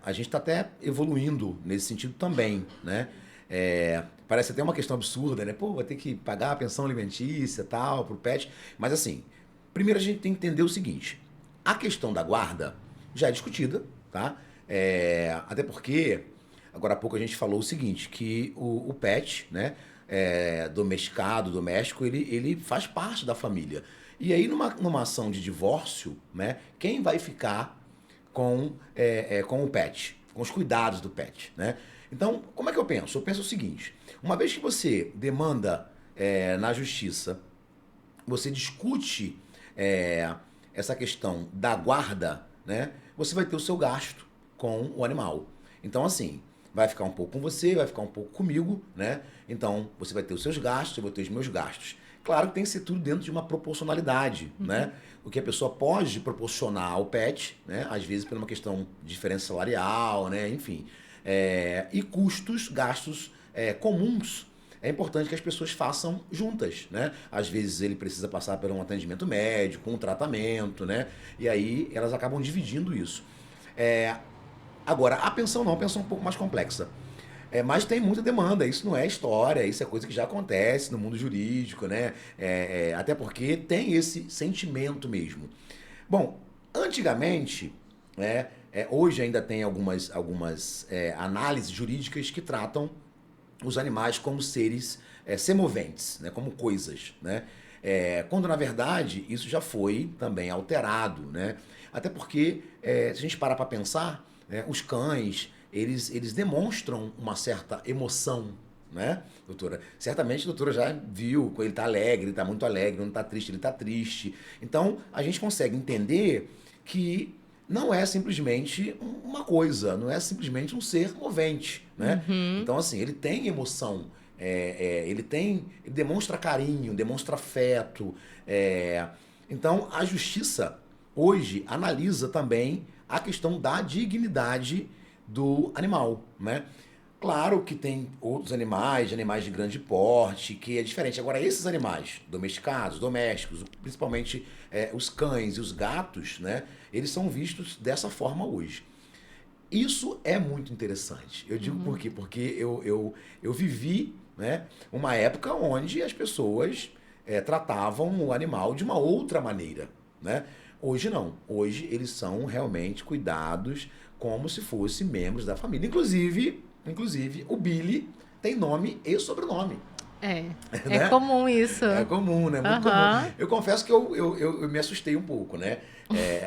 A gente está até evoluindo nesse sentido também, né? Parece até uma questão absurda, né? Pô, vai ter que pagar a pensão alimentícia e tal, pro pet. Mas assim, primeiro a gente tem que entender o seguinte. A questão da guarda já é discutida, tá? Até porque, agora há pouco a gente falou o seguinte, que o pet, né? Doméstico, ele faz parte da família. E aí, numa ação de divórcio, né? Quem vai ficar com o pet, com os cuidados do pet, né? Então, como é que eu penso? Eu penso o seguinte, uma vez que você demanda na justiça, você discute essa questão da guarda, né? Você vai ter o seu gasto com o animal. Então, assim, vai ficar um pouco com você, vai ficar um pouco comigo, né? Então, você vai ter os seus gastos, eu vou ter os meus gastos. Claro que tem que ser tudo dentro de uma proporcionalidade, né? O que a pessoa pode proporcionar ao pet, né? Às vezes por uma questão de diferença salarial, né? Enfim. E gastos comuns. É importante que as pessoas façam juntas, né? Às vezes ele precisa passar por um atendimento médico, um tratamento, né? E aí elas acabam dividindo isso. Agora, a pensão não, a pensão é um pouco mais complexa. Mas tem muita demanda, isso não é história, isso é coisa que já acontece no mundo jurídico, né? Até porque tem esse sentimento mesmo. Bom, antigamente, né, hoje ainda tem algumas análises jurídicas que tratam os animais como seres semoventes, né, como coisas, né? Quando, na verdade, isso já foi também alterado, né? Até porque, se a gente parar para pensar, os cães, eles demonstram uma certa emoção, né, doutora? Certamente a doutora já viu, quando ele está alegre, ele está muito alegre, quando está triste, ele está triste. Então, a gente consegue entender que não é simplesmente uma coisa, não é simplesmente um ser movente, né? Então, assim, ele tem emoção, ele demonstra carinho, demonstra afeto. Então, a justiça hoje analisa também a questão da dignidade do animal, né? Claro que tem outros animais de grande porte, que é diferente. Agora, esses animais domesticados, domésticos, principalmente os cães e os gatos, né? Eles são vistos dessa forma hoje. Isso é muito interessante. Eu digo por quê? Porque eu vivi né? Uma época onde as pessoas tratavam o animal de uma outra maneira, né? Hoje não. Hoje eles são realmente cuidados como se fossem membros da família. Inclusive, o Billy tem nome e sobrenome. É Né? comum isso. É comum, né? Muito comum. Eu confesso que eu me assustei um pouco, né?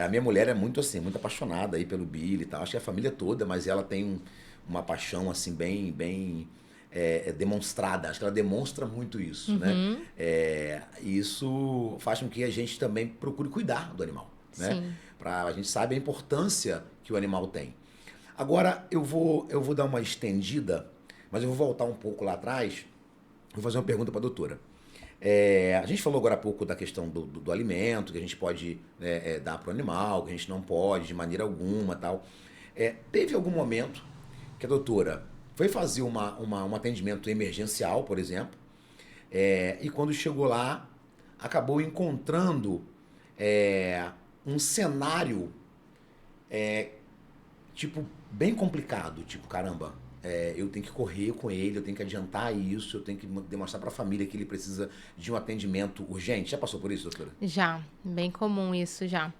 A minha mulher é muito assim, muito apaixonada aí pelo Billy e tal. Acho que a família toda, mas ela tem uma paixão assim bem demonstrada. Acho que ela demonstra muito isso, né? E isso faz com que a gente também procure cuidar do animal, né? Sim. A gente sabe a importância que o animal tem. Agora eu vou dar uma estendida, mas eu vou voltar um pouco lá atrás. Vou fazer uma pergunta para a doutora. A gente falou agora há pouco da questão do alimento, que a gente pode dar para o animal, que a gente não pode de maneira alguma tal. Teve algum momento que a doutora foi fazer um atendimento emergencial, por exemplo, e quando chegou lá, acabou encontrando um cenário tipo, bem complicado. Tipo, caramba, eu tenho que correr com ele, eu tenho que adiantar isso, eu tenho que demonstrar para a família que ele precisa de um atendimento urgente. Já passou por isso, doutora? Já, bem comum isso já.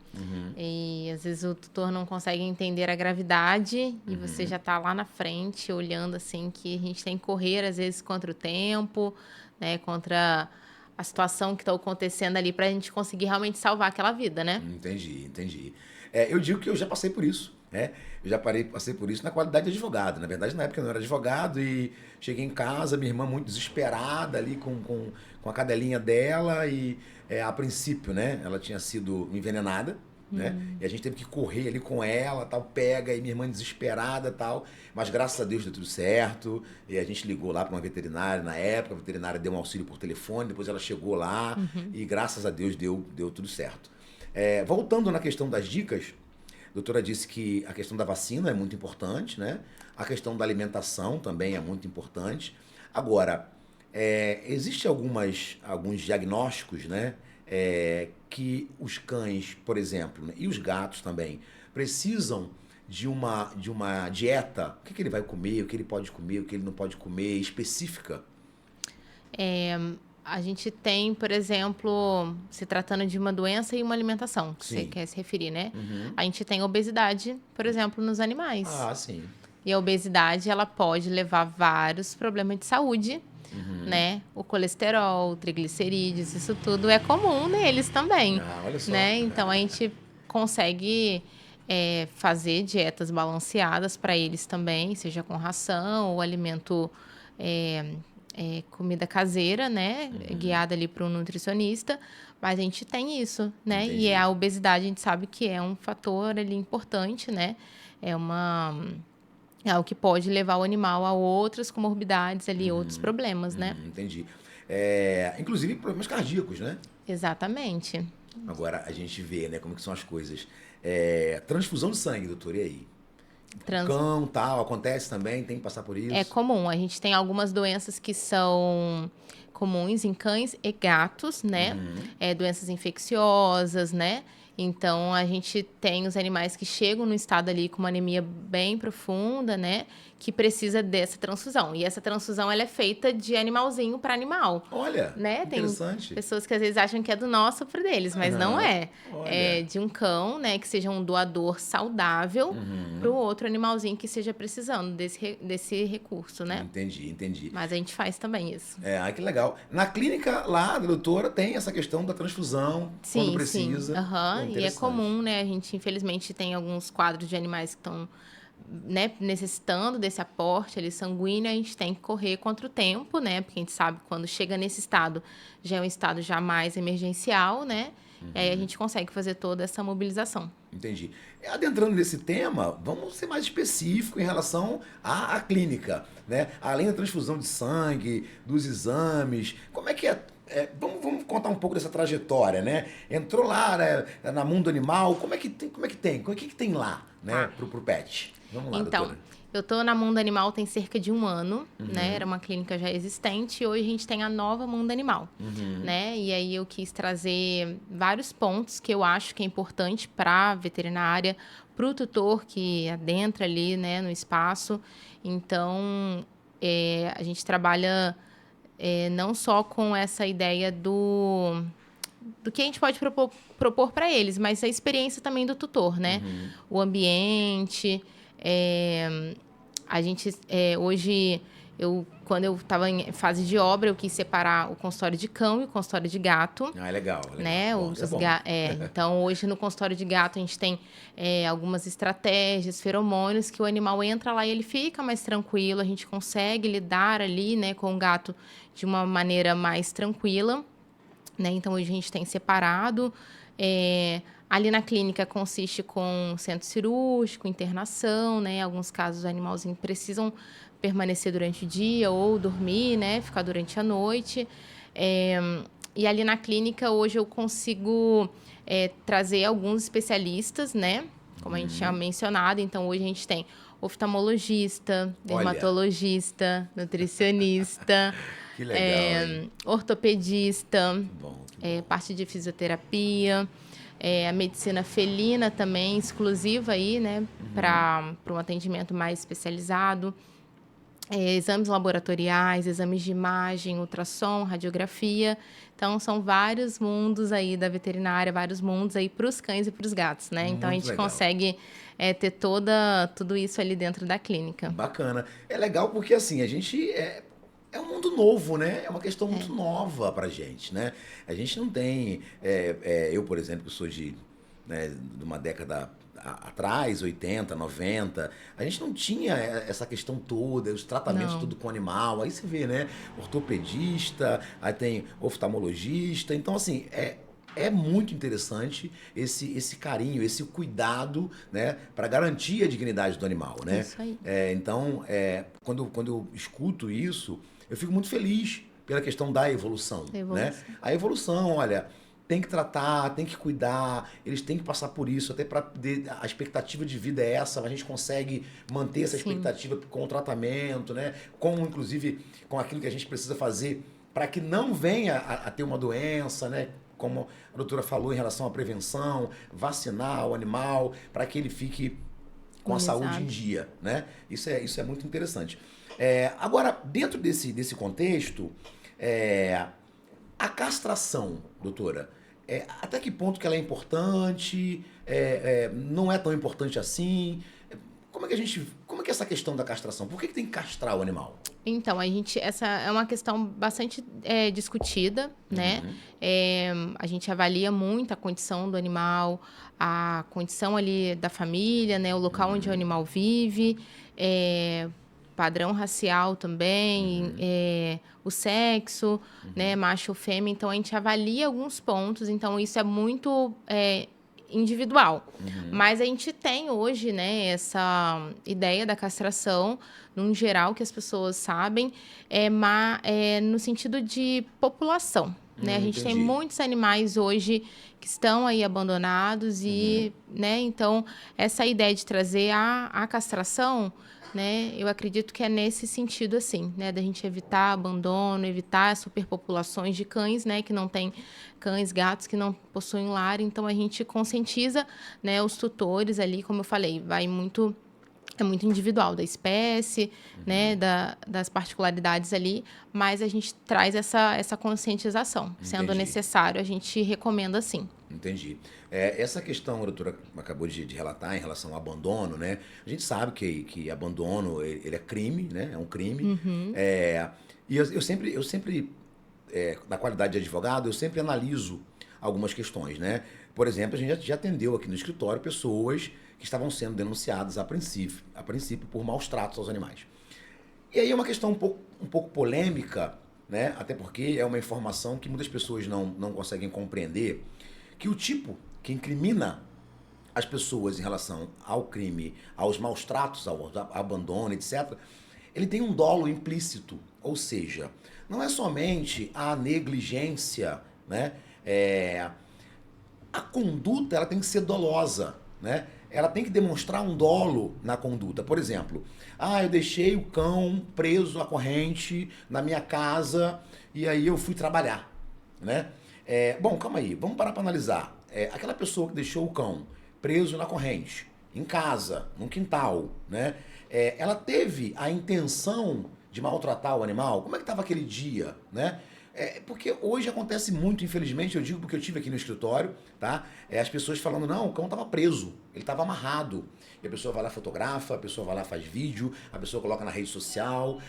E às vezes o tutor não consegue entender a gravidade e você já tá lá na frente olhando assim que a gente tem que correr às vezes contra o tempo, né, contra a situação que está acontecendo ali para a gente conseguir realmente salvar aquela vida, né? Entendi. Eu digo que eu já passei por isso, né? Eu já passei por isso na qualidade de advogado. Na verdade, na época eu não era advogado e cheguei em casa, minha irmã muito desesperada ali com a cadelinha dela e a princípio, né? Ela tinha sido envenenada, né? E a gente teve que correr ali com ela, tal, pega, e minha irmã desesperada, tal. Mas graças a Deus deu tudo certo. E a gente ligou lá para uma veterinária na época, a veterinária deu um auxílio por telefone, depois ela chegou lá e graças a Deus deu tudo certo. Voltando na questão das dicas, a doutora disse que a questão da vacina é muito importante, né? A questão da alimentação também é muito importante. Agora, existe alguns diagnósticos, né? Que os cães, por exemplo, né, e os gatos também, precisam de uma dieta. O que ele vai comer, o que ele pode comer, o que ele não pode comer, específica? A gente tem, por exemplo, se tratando de uma doença e uma alimentação, que você Sim. quer se referir, né? A gente tem obesidade, por exemplo, nos animais. Ah, sim. E a obesidade, ela pode levar vários problemas de saúde, né? O colesterol, triglicerídeos, isso tudo é comum neles também, Ah, olha só. né? Então, a gente consegue fazer dietas balanceadas para eles também, seja com ração ou alimento, comida caseira, né? Guiada ali para um nutricionista. Mas a gente tem isso, né? Entendi. E a obesidade, a gente sabe que é um fator ali importante, né? É algo que pode levar o animal a outras comorbidades ali, outros problemas, né? Entendi. Inclusive problemas cardíacos, né? Exatamente. Agora a gente vê, né, como que são as coisas. Transfusão de sangue, doutor, e aí? Cão, tal, acontece também, tem que passar por isso? É comum. A gente tem algumas doenças que são comuns em cães e gatos, né? Doenças infecciosas, né? Então, a gente tem os animais que chegam no estado ali com uma anemia bem profunda, né? Que precisa dessa transfusão. E essa transfusão, ela é feita de animalzinho para animal. Olha, Né? interessante. Tem pessoas que às vezes acham que é do nosso para deles, mas não é. Olha. É de um cão, né? Que seja um doador saudável para o outro animalzinho que esteja precisando desse recurso, né? Entendi. Mas a gente faz também isso. Que legal. Na clínica lá, da doutora, tem essa questão da transfusão, quando precisa. Sim. E é comum, né? A gente, infelizmente, tem alguns quadros de animais que estão, né, necessitando desse aporte ali sanguíneo. A gente tem que correr contra o tempo, né? Porque a gente sabe que quando chega nesse estado, já é um estado já mais emergencial, né? E aí a gente consegue fazer toda essa mobilização. Entendi. Adentrando nesse tema, vamos ser mais específico em relação à clínica, né? Além da transfusão de sangue, dos exames, como é que é? Vamos contar um pouco dessa trajetória, né? Entrou lá, né, na Mundo Animal, como é que tem? O que tem lá, né, pro pet? Vamos lá, Então, doutora. eu tô na Mundo Animal tem cerca de 1 ano, né? Era uma clínica já existente e hoje a gente tem a nova Mundo Animal, né? E aí eu quis trazer vários pontos que eu acho que é importante para a veterinária, para o tutor que adentra ali, né, no espaço. Então, a gente trabalha não só com essa ideia do que a gente pode propor para eles, mas a experiência também do tutor, né? O ambiente. A gente, hoje, quando eu estava em fase de obra, eu quis separar o consultório de cão e o consultório de gato. Ah, legal, legal. Né? Bom, isso é bom. Então, hoje no consultório de gato, a gente tem algumas estratégias, feromônios, que o animal entra lá e ele fica mais tranquilo, a gente consegue lidar ali, né, com o gato de uma maneira mais tranquila. Né? Então, hoje a gente tem separado. Ali na clínica consiste com centro cirúrgico, internação, né? Em alguns casos, os animalzinhos precisam permanecer durante o dia ou dormir, né? Ficar durante a noite. E ali na clínica, hoje eu consigo trazer alguns especialistas, né? Como a gente tinha mencionado. Então, hoje a gente tem oftalmologista, dermatologista, nutricionista... Que legal, ortopedista, que bom. Parte de fisioterapia, a medicina felina também, exclusiva aí, né, para um atendimento mais especializado, exames laboratoriais, exames de imagem, ultrassom, radiografia. Então, são vários mundos aí da veterinária, vários mundos aí para os cães e para os gatos, né? Então, a gente consegue ter tudo isso ali dentro da clínica. Bacana. É legal porque, assim, a gente... É um mundo novo, né? É uma questão muito nova pra gente, né? A gente não tem... eu, por exemplo, que sou de uma década atrás, 80, 90, a gente não tinha essa questão toda, os tratamentos tudo com animal. Aí você vê, né? Ortopedista, aí tem oftalmologista. Então, assim, é muito interessante esse carinho, esse cuidado, né, para garantir a dignidade do animal, né? Isso aí. Então, quando eu escuto isso, eu fico muito feliz pela questão da evolução, né? A evolução, olha, tem que tratar, tem que cuidar, eles têm que passar por isso, até para a expectativa de vida é essa, a gente consegue manter essa expectativa com o tratamento, né? Inclusive, com aquilo que a gente precisa fazer para que não venha a ter uma doença, né? Como a doutora falou em relação à prevenção, vacinar o animal, para que ele fique com a saúde em dia, né? Isso é muito interessante. Agora, dentro desse contexto, a castração, doutora, até que ponto que ela é importante, não é tão importante assim? Como é que é essa questão da castração? Por que tem que castrar o animal? Então, essa é uma questão bastante discutida, né? A gente avalia muito a condição do animal, a condição ali da família, né? O local onde o animal vive, padrão racial também, o sexo, né? Macho ou fêmea. Então, a gente avalia alguns pontos. Então, isso é muito individual. Mas a gente tem hoje, né, essa ideia da castração, num geral, que as pessoas sabem, no sentido de população. Né? A gente tem muitos animais hoje que estão aí abandonados e, né, então, essa ideia de trazer a castração, né, eu acredito que é nesse sentido, assim, né, da gente evitar abandono, evitar superpopulações de cães, né, que não tem cães, gatos que não possuem lar. Então, a gente conscientiza, né, os tutores ali, como eu falei, é muito individual da espécie, né, das particularidades ali, mas a gente traz essa conscientização. Entendi. Sendo necessário, a gente recomenda sim. Entendi. Essa questão, a doutora acabou de relatar em relação ao abandono, né? A gente sabe que abandono ele é crime, né? É um crime. E eu sempre na qualidade de advogado, eu sempre analiso algumas questões, né? Por exemplo, a gente já atendeu aqui no escritório pessoas que estavam sendo denunciadas a princípio por maus tratos aos animais. E aí é uma questão um pouco polêmica, né? Até porque é uma informação que muitas pessoas não conseguem compreender, que o tipo que incrimina as pessoas em relação ao crime, aos maus tratos, ao abandono, etc., ele tem um dolo implícito, ou seja, não é somente a negligência, né? A conduta ela tem que ser dolosa, né? Ela tem que demonstrar um dolo na conduta. Por exemplo, eu deixei o cão preso à corrente na minha casa e aí eu fui trabalhar, né? Bom, calma aí, vamos parar para analisar. Aquela pessoa que deixou o cão preso na corrente, em casa, num quintal, né? Ela teve a intenção de maltratar o animal? Como é que estava aquele dia, né? Porque hoje acontece muito, infelizmente, eu digo porque eu tive aqui no escritório, tá? As pessoas falando, não, o cão estava preso, ele estava amarrado. E a pessoa vai lá, fotografa, a pessoa vai lá, faz vídeo, a pessoa coloca na rede social,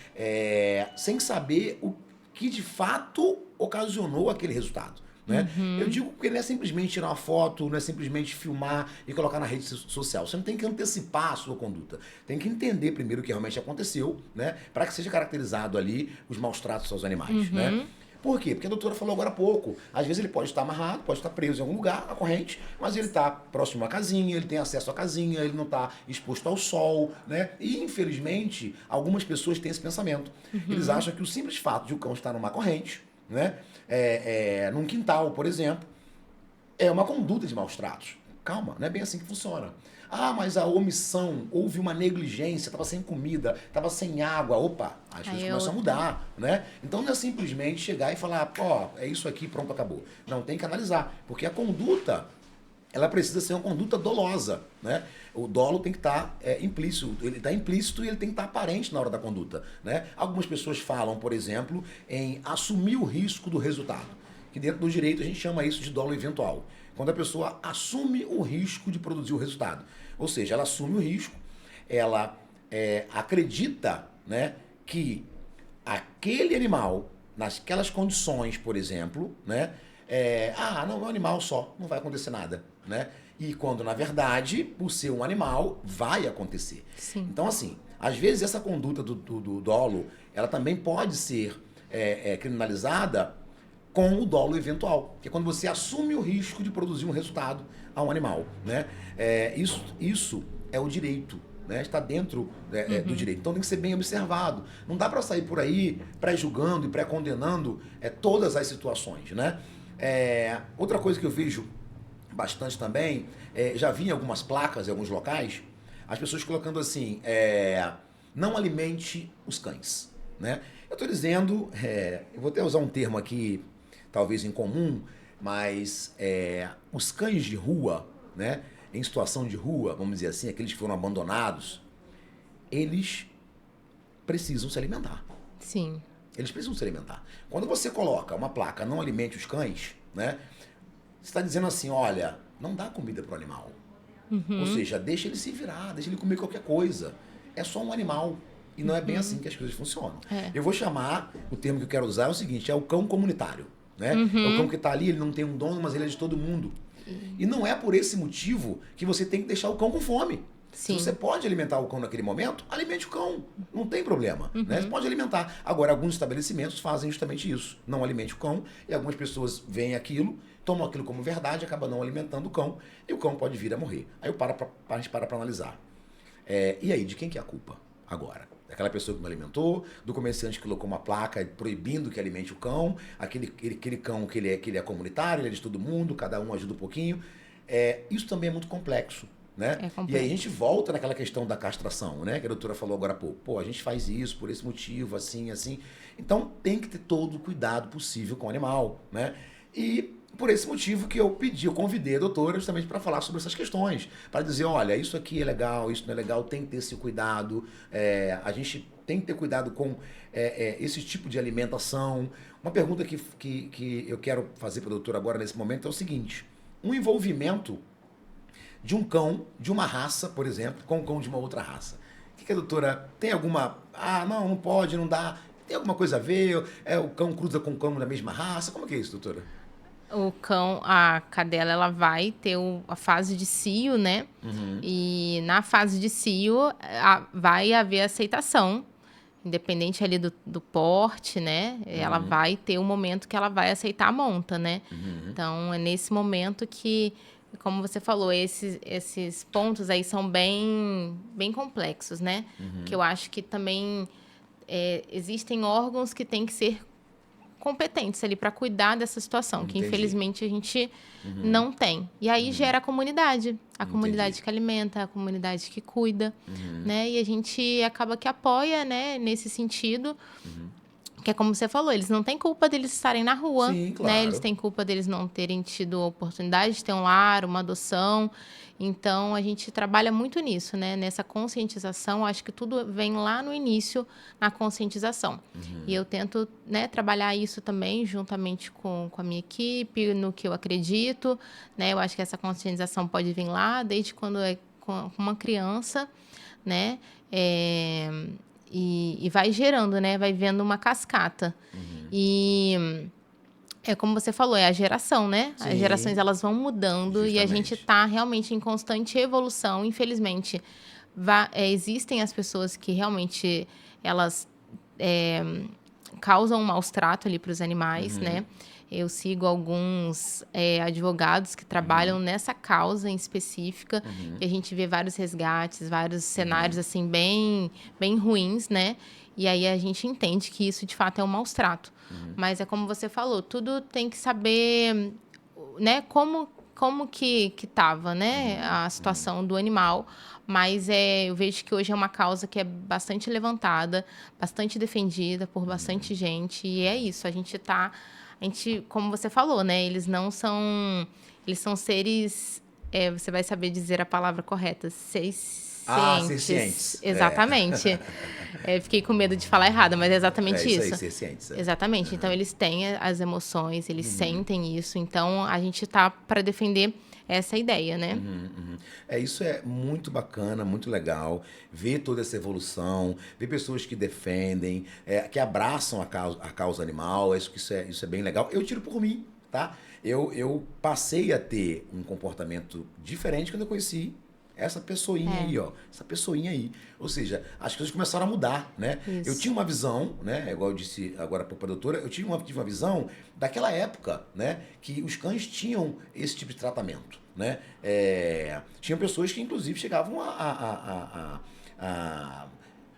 sem saber o que de fato ocasionou aquele resultado. Né? Eu digo que não é simplesmente tirar uma foto, não é simplesmente filmar e colocar na rede social. Você não tem que antecipar a sua conduta. Tem que entender primeiro o que realmente aconteceu, né? Para que seja caracterizado ali os maus tratos aos animais. Né? Por quê? Porque a doutora falou agora há pouco. Às vezes ele pode estar amarrado, pode estar preso em algum lugar, a corrente, mas ele está próximo à casinha, ele tem acesso à casinha, ele não está exposto ao sol, né? E, infelizmente, algumas pessoas têm esse pensamento. Eles acham que o simples fato de o cão estar numa corrente, né? Num quintal, por exemplo, é uma conduta de maus tratos. Calma, não é bem assim que funciona. Ah, mas a omissão, houve uma negligência, estava sem comida, estava sem água. Opa, as coisas começam a mudar, né? Então não é simplesmente chegar e falar, ó, é isso aqui, pronto, acabou. Não, tem que analisar, porque a conduta, ela precisa ser uma conduta dolosa, né? O dolo tem que estar implícito, ele está implícito e ele tem que estar aparente na hora da conduta, né? Algumas pessoas falam, por exemplo, em assumir o risco do resultado, que dentro do direito a gente chama isso de dolo eventual. Quando a pessoa assume o risco de produzir o resultado. Ou seja, ela assume o risco, ela acredita, né, que aquele animal, naquelas condições, por exemplo, né, não, é um animal só, não vai acontecer nada, né? E quando, na verdade, por ser um animal, vai acontecer. Sim. Então, assim, às vezes essa conduta do dolo, ela também pode ser criminalizada com o dolo eventual, que é quando você assume o risco de produzir um resultado a um animal, né? Isso é o direito, né? Está dentro do direito. Então tem que ser bem observado. Não dá para sair por aí pré-julgando e pré-condenando todas as situações, né? Outra coisa que eu vejo bastante também, já vi em algumas placas em alguns locais, as pessoas colocando assim, não alimente os cães, né? Eu estou dizendo, eu vou até usar um termo aqui, talvez incomum, mas os cães de rua, né, em situação de rua, vamos dizer assim, aqueles que foram abandonados, eles precisam se alimentar. Sim. Eles precisam se alimentar. Quando você coloca uma placa, não alimente os cães, né, você está dizendo assim, olha, não dá comida para o animal. Ou seja, deixa ele se virar, deixa ele comer qualquer coisa. É só um animal. E não é bem assim que as coisas funcionam. Eu vou chamar, o termo que eu quero usar é o seguinte, é o cão comunitário. Né? É o cão que está ali, ele não tem um dono, mas ele é de todo mundo. E não é por esse motivo que você tem que deixar o cão com fome. Sim. Se você pode alimentar o cão naquele momento, alimente o cão. Não tem problema. Né? Você pode alimentar. Agora, alguns estabelecimentos fazem justamente isso. Não alimente o cão. E algumas pessoas veem aquilo, tomam aquilo como verdade, acabam não alimentando o cão. E o cão pode vir a morrer. Aí a gente para analisar. E aí, de quem que é a culpa agora? Daquela pessoa que não alimentou, do comerciante que colocou uma placa proibindo que alimente o cão, aquele cão que ele é comunitário, ele é de todo mundo, cada um ajuda um pouquinho. Isso também é muito complexo. Né? E aí a gente volta naquela questão da castração, né? Que a doutora falou agora há pouco. Pô, a gente faz isso por esse motivo, assim, assim. Então tem que ter todo o cuidado possível com o animal, né? E por esse motivo que eu convidei a doutora justamente para falar sobre essas questões. Para dizer, olha, isso aqui é legal, isso não é legal, tem que ter esse cuidado. A gente tem que ter cuidado com esse tipo de alimentação. Uma pergunta que eu quero fazer para a doutora agora nesse momento é o seguinte. Um envolvimento de um cão de uma raça, por exemplo, com um cão de uma outra raça. O que a doutora tem alguma... não pode, não dá. Tem alguma coisa a ver? O cão cruza com o cão da mesma raça? Como que é isso, doutora? O cão, a cadela, ela vai ter a fase de cio, né? E na fase de cio vai haver aceitação, independente ali do porte, né? Ela vai ter um momento que ela vai aceitar a monta, né? Então, é nesse momento que, como você falou, esses pontos aí são bem complexos, né? Que eu acho que também existem órgãos que têm que ser competentes ali para cuidar dessa situação, que infelizmente a gente não tem. E aí gera a comunidade que alimenta, a comunidade que cuida, né? E a gente acaba que apoia, né, nesse sentido, Que é como você falou, eles não têm culpa deles estarem na rua, Sim, né? Eles claro. têm culpa deles não terem tido a oportunidade de ter um lar, uma adoção. Então, a gente trabalha muito nisso, né? Nessa conscientização. Acho que tudo vem lá no início, na conscientização. E eu tento, né, trabalhar isso também juntamente com a minha equipe, no que eu acredito, né? Eu acho que essa conscientização pode vir lá desde quando é com uma criança, né? E vai gerando, né? Vai vendo uma cascata. E é como você falou, é a geração, né? As gerações, Sim, elas vão mudando e a gente justamente. está realmente em constante evolução. Infelizmente, existem as pessoas que realmente elas causam um maus trato ali para os animais, né? Eu sigo alguns advogados que trabalham nessa causa em específica, e a gente vê vários resgates, vários cenários assim bem ruins, né? E aí a gente entende que isso de fato é um maus trato. Mas é como você falou, tudo tem que saber, né? Como que tava, né? A situação do animal. Mas eu vejo que hoje é uma causa que é bastante levantada, bastante defendida por bastante gente. E é isso, a gente, como você falou, né? Eles não são. Eles são seres. Você vai saber dizer a palavra correta. Ah, ser Cientes. cientes. É. Exatamente. Fiquei com medo de falar errado, mas é É exatamente isso aí, isso. ser cientes. É. Exatamente. Então, eles têm as emoções, eles sentem isso. Então, a gente tá para defender essa ideia, né? Isso é muito bacana, muito legal, ver toda essa evolução, ver pessoas que defendem, que abraçam a causa animal, isso é bem legal. Eu tiro por mim, tá? Eu passei a ter um comportamento diferente quando eu conheci essa pessoinha aí, ó. Essa pessoinha aí. Ou seja, as coisas começaram a mudar, né? Eu Isso. tinha uma visão, né? Igual eu disse agora para a doutora, eu tive uma visão daquela época, né? Que os cães tinham esse tipo de tratamento, né? Tinham pessoas que, inclusive, chegavam a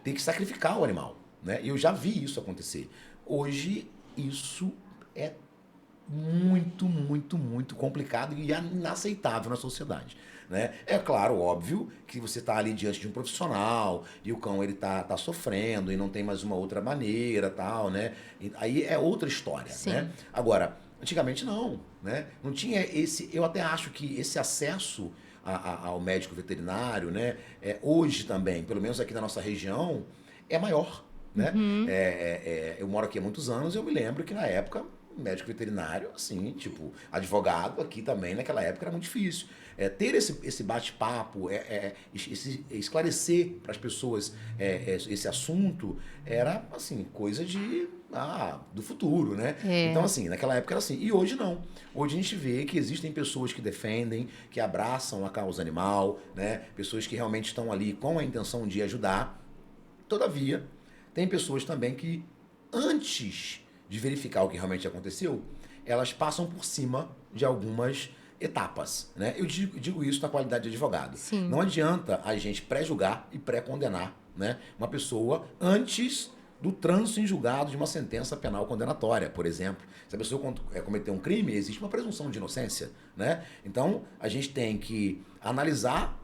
ter que sacrificar o animal, né? E eu já vi isso acontecer. Hoje, isso é muito, muito, muito complicado e inaceitável na sociedade. Né? É claro, óbvio, que você está ali diante de um profissional e o cão ele tá sofrendo e não tem mais uma outra maneira, tal, né? E aí é outra história, né? Sim. Agora, antigamente não, né? Não tinha esse. Eu até acho que esse acesso ao médico veterinário, né? Hoje também, pelo menos aqui na nossa região, é maior, né? Eu moro aqui há muitos anos e eu me lembro que na época médico veterinário, assim, tipo, advogado aqui também, naquela época era muito difícil. Ter esse bate-papo, esclarecer para as pessoas esse assunto era, assim, coisa do futuro, né? Então, assim, naquela época era assim. E hoje não. Hoje a gente vê que existem pessoas que defendem, que abraçam a causa animal, né? Pessoas que realmente estão ali com a intenção de ajudar. Todavia, tem pessoas também que, antes de verificar o que realmente aconteceu, elas passam por cima de algumas etapas. Né? Eu digo isso na qualidade de advogado. Sim. Não adianta a gente pré-julgar e pré-condenar, né, uma pessoa antes do trânsito em julgado de uma sentença penal condenatória, por exemplo. Se a pessoa cometer um crime, existe uma presunção de inocência. Né? Então, a gente tem que analisar,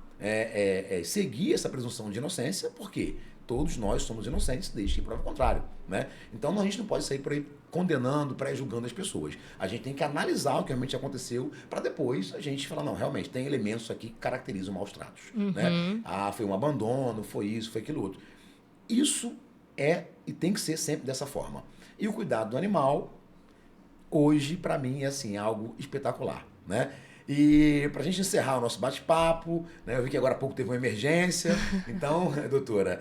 seguir essa presunção de inocência, por quê? Todos nós somos inocentes, desde que prova o contrário. Né? Então a gente não pode sair por aí condenando, pré-julgando as pessoas. A gente tem que analisar o que realmente aconteceu para depois a gente falar, não, realmente tem elementos aqui que caracterizam maus tratos. Né? Foi um abandono, foi isso, foi aquilo outro. Isso e tem que ser sempre dessa forma. E o cuidado do animal, hoje, para mim, é assim, algo espetacular. Né? E para a gente encerrar o nosso bate-papo, né, eu vi que agora há pouco teve uma emergência. Então, doutora,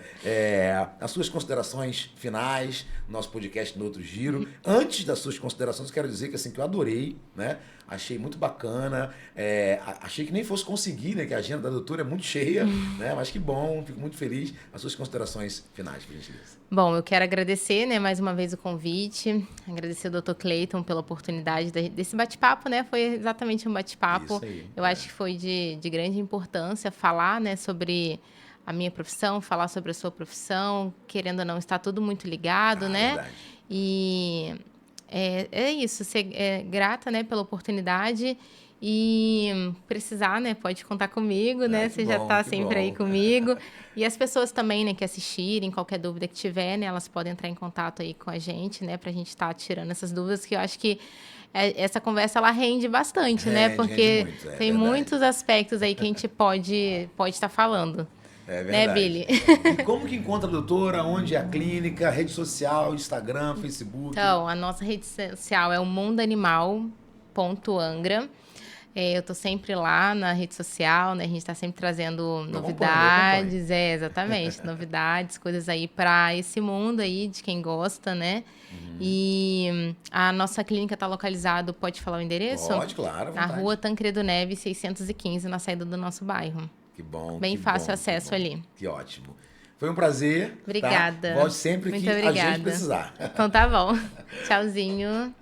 as suas considerações finais, nosso podcast no outro giro. Antes das suas considerações, eu quero dizer que, assim, que eu adorei, né? Achei muito bacana. Achei que nem fosse conseguir, né? Que a agenda da doutora é muito cheia, né? Mas que bom, fico muito feliz. As suas considerações finais, por gentileza. Bom, eu quero agradecer, né, mais uma vez o convite, agradecer ao Dr. Clayton pela oportunidade desse bate-papo, né? Foi exatamente um bate-papo. Isso aí. Eu acho que foi de grande importância falar, né, sobre a minha profissão, falar sobre a sua profissão, querendo ou não, está tudo muito ligado, né? Verdade. E é isso, ser grata, né, pela oportunidade E precisar, né, pode contar comigo, né? Você já tá sempre aí comigo. E as pessoas também, né, que assistirem, qualquer dúvida que tiver, né, elas podem entrar em contato aí com a gente, né, pra gente estar tirando essas dúvidas, que eu acho que essa conversa, ela rende bastante, né? Porque rende muito, tem muitos aspectos aí que a gente pode estar falando. É Né, verdade. Billy? E como que encontra a doutora? Onde é a clínica? Rede social, Instagram, Facebook? Então, a nossa rede social é o mundoanimal.angra. Eu tô sempre lá na rede social, né? A gente tá sempre trazendo novidades, exatamente, novidades, coisas aí para esse mundo aí de quem gosta, né? E a nossa clínica tá localizada, pode falar o endereço? Pode, claro, à na vontade. Rua Tancredo Neves, 615, na saída do nosso bairro. Que bom. Bem que fácil bom, acesso ali. Que ótimo. Foi um prazer. Obrigada. Tá? Volte sempre Muito que obrigada. a gente precisar. Então tá bom. Tchauzinho.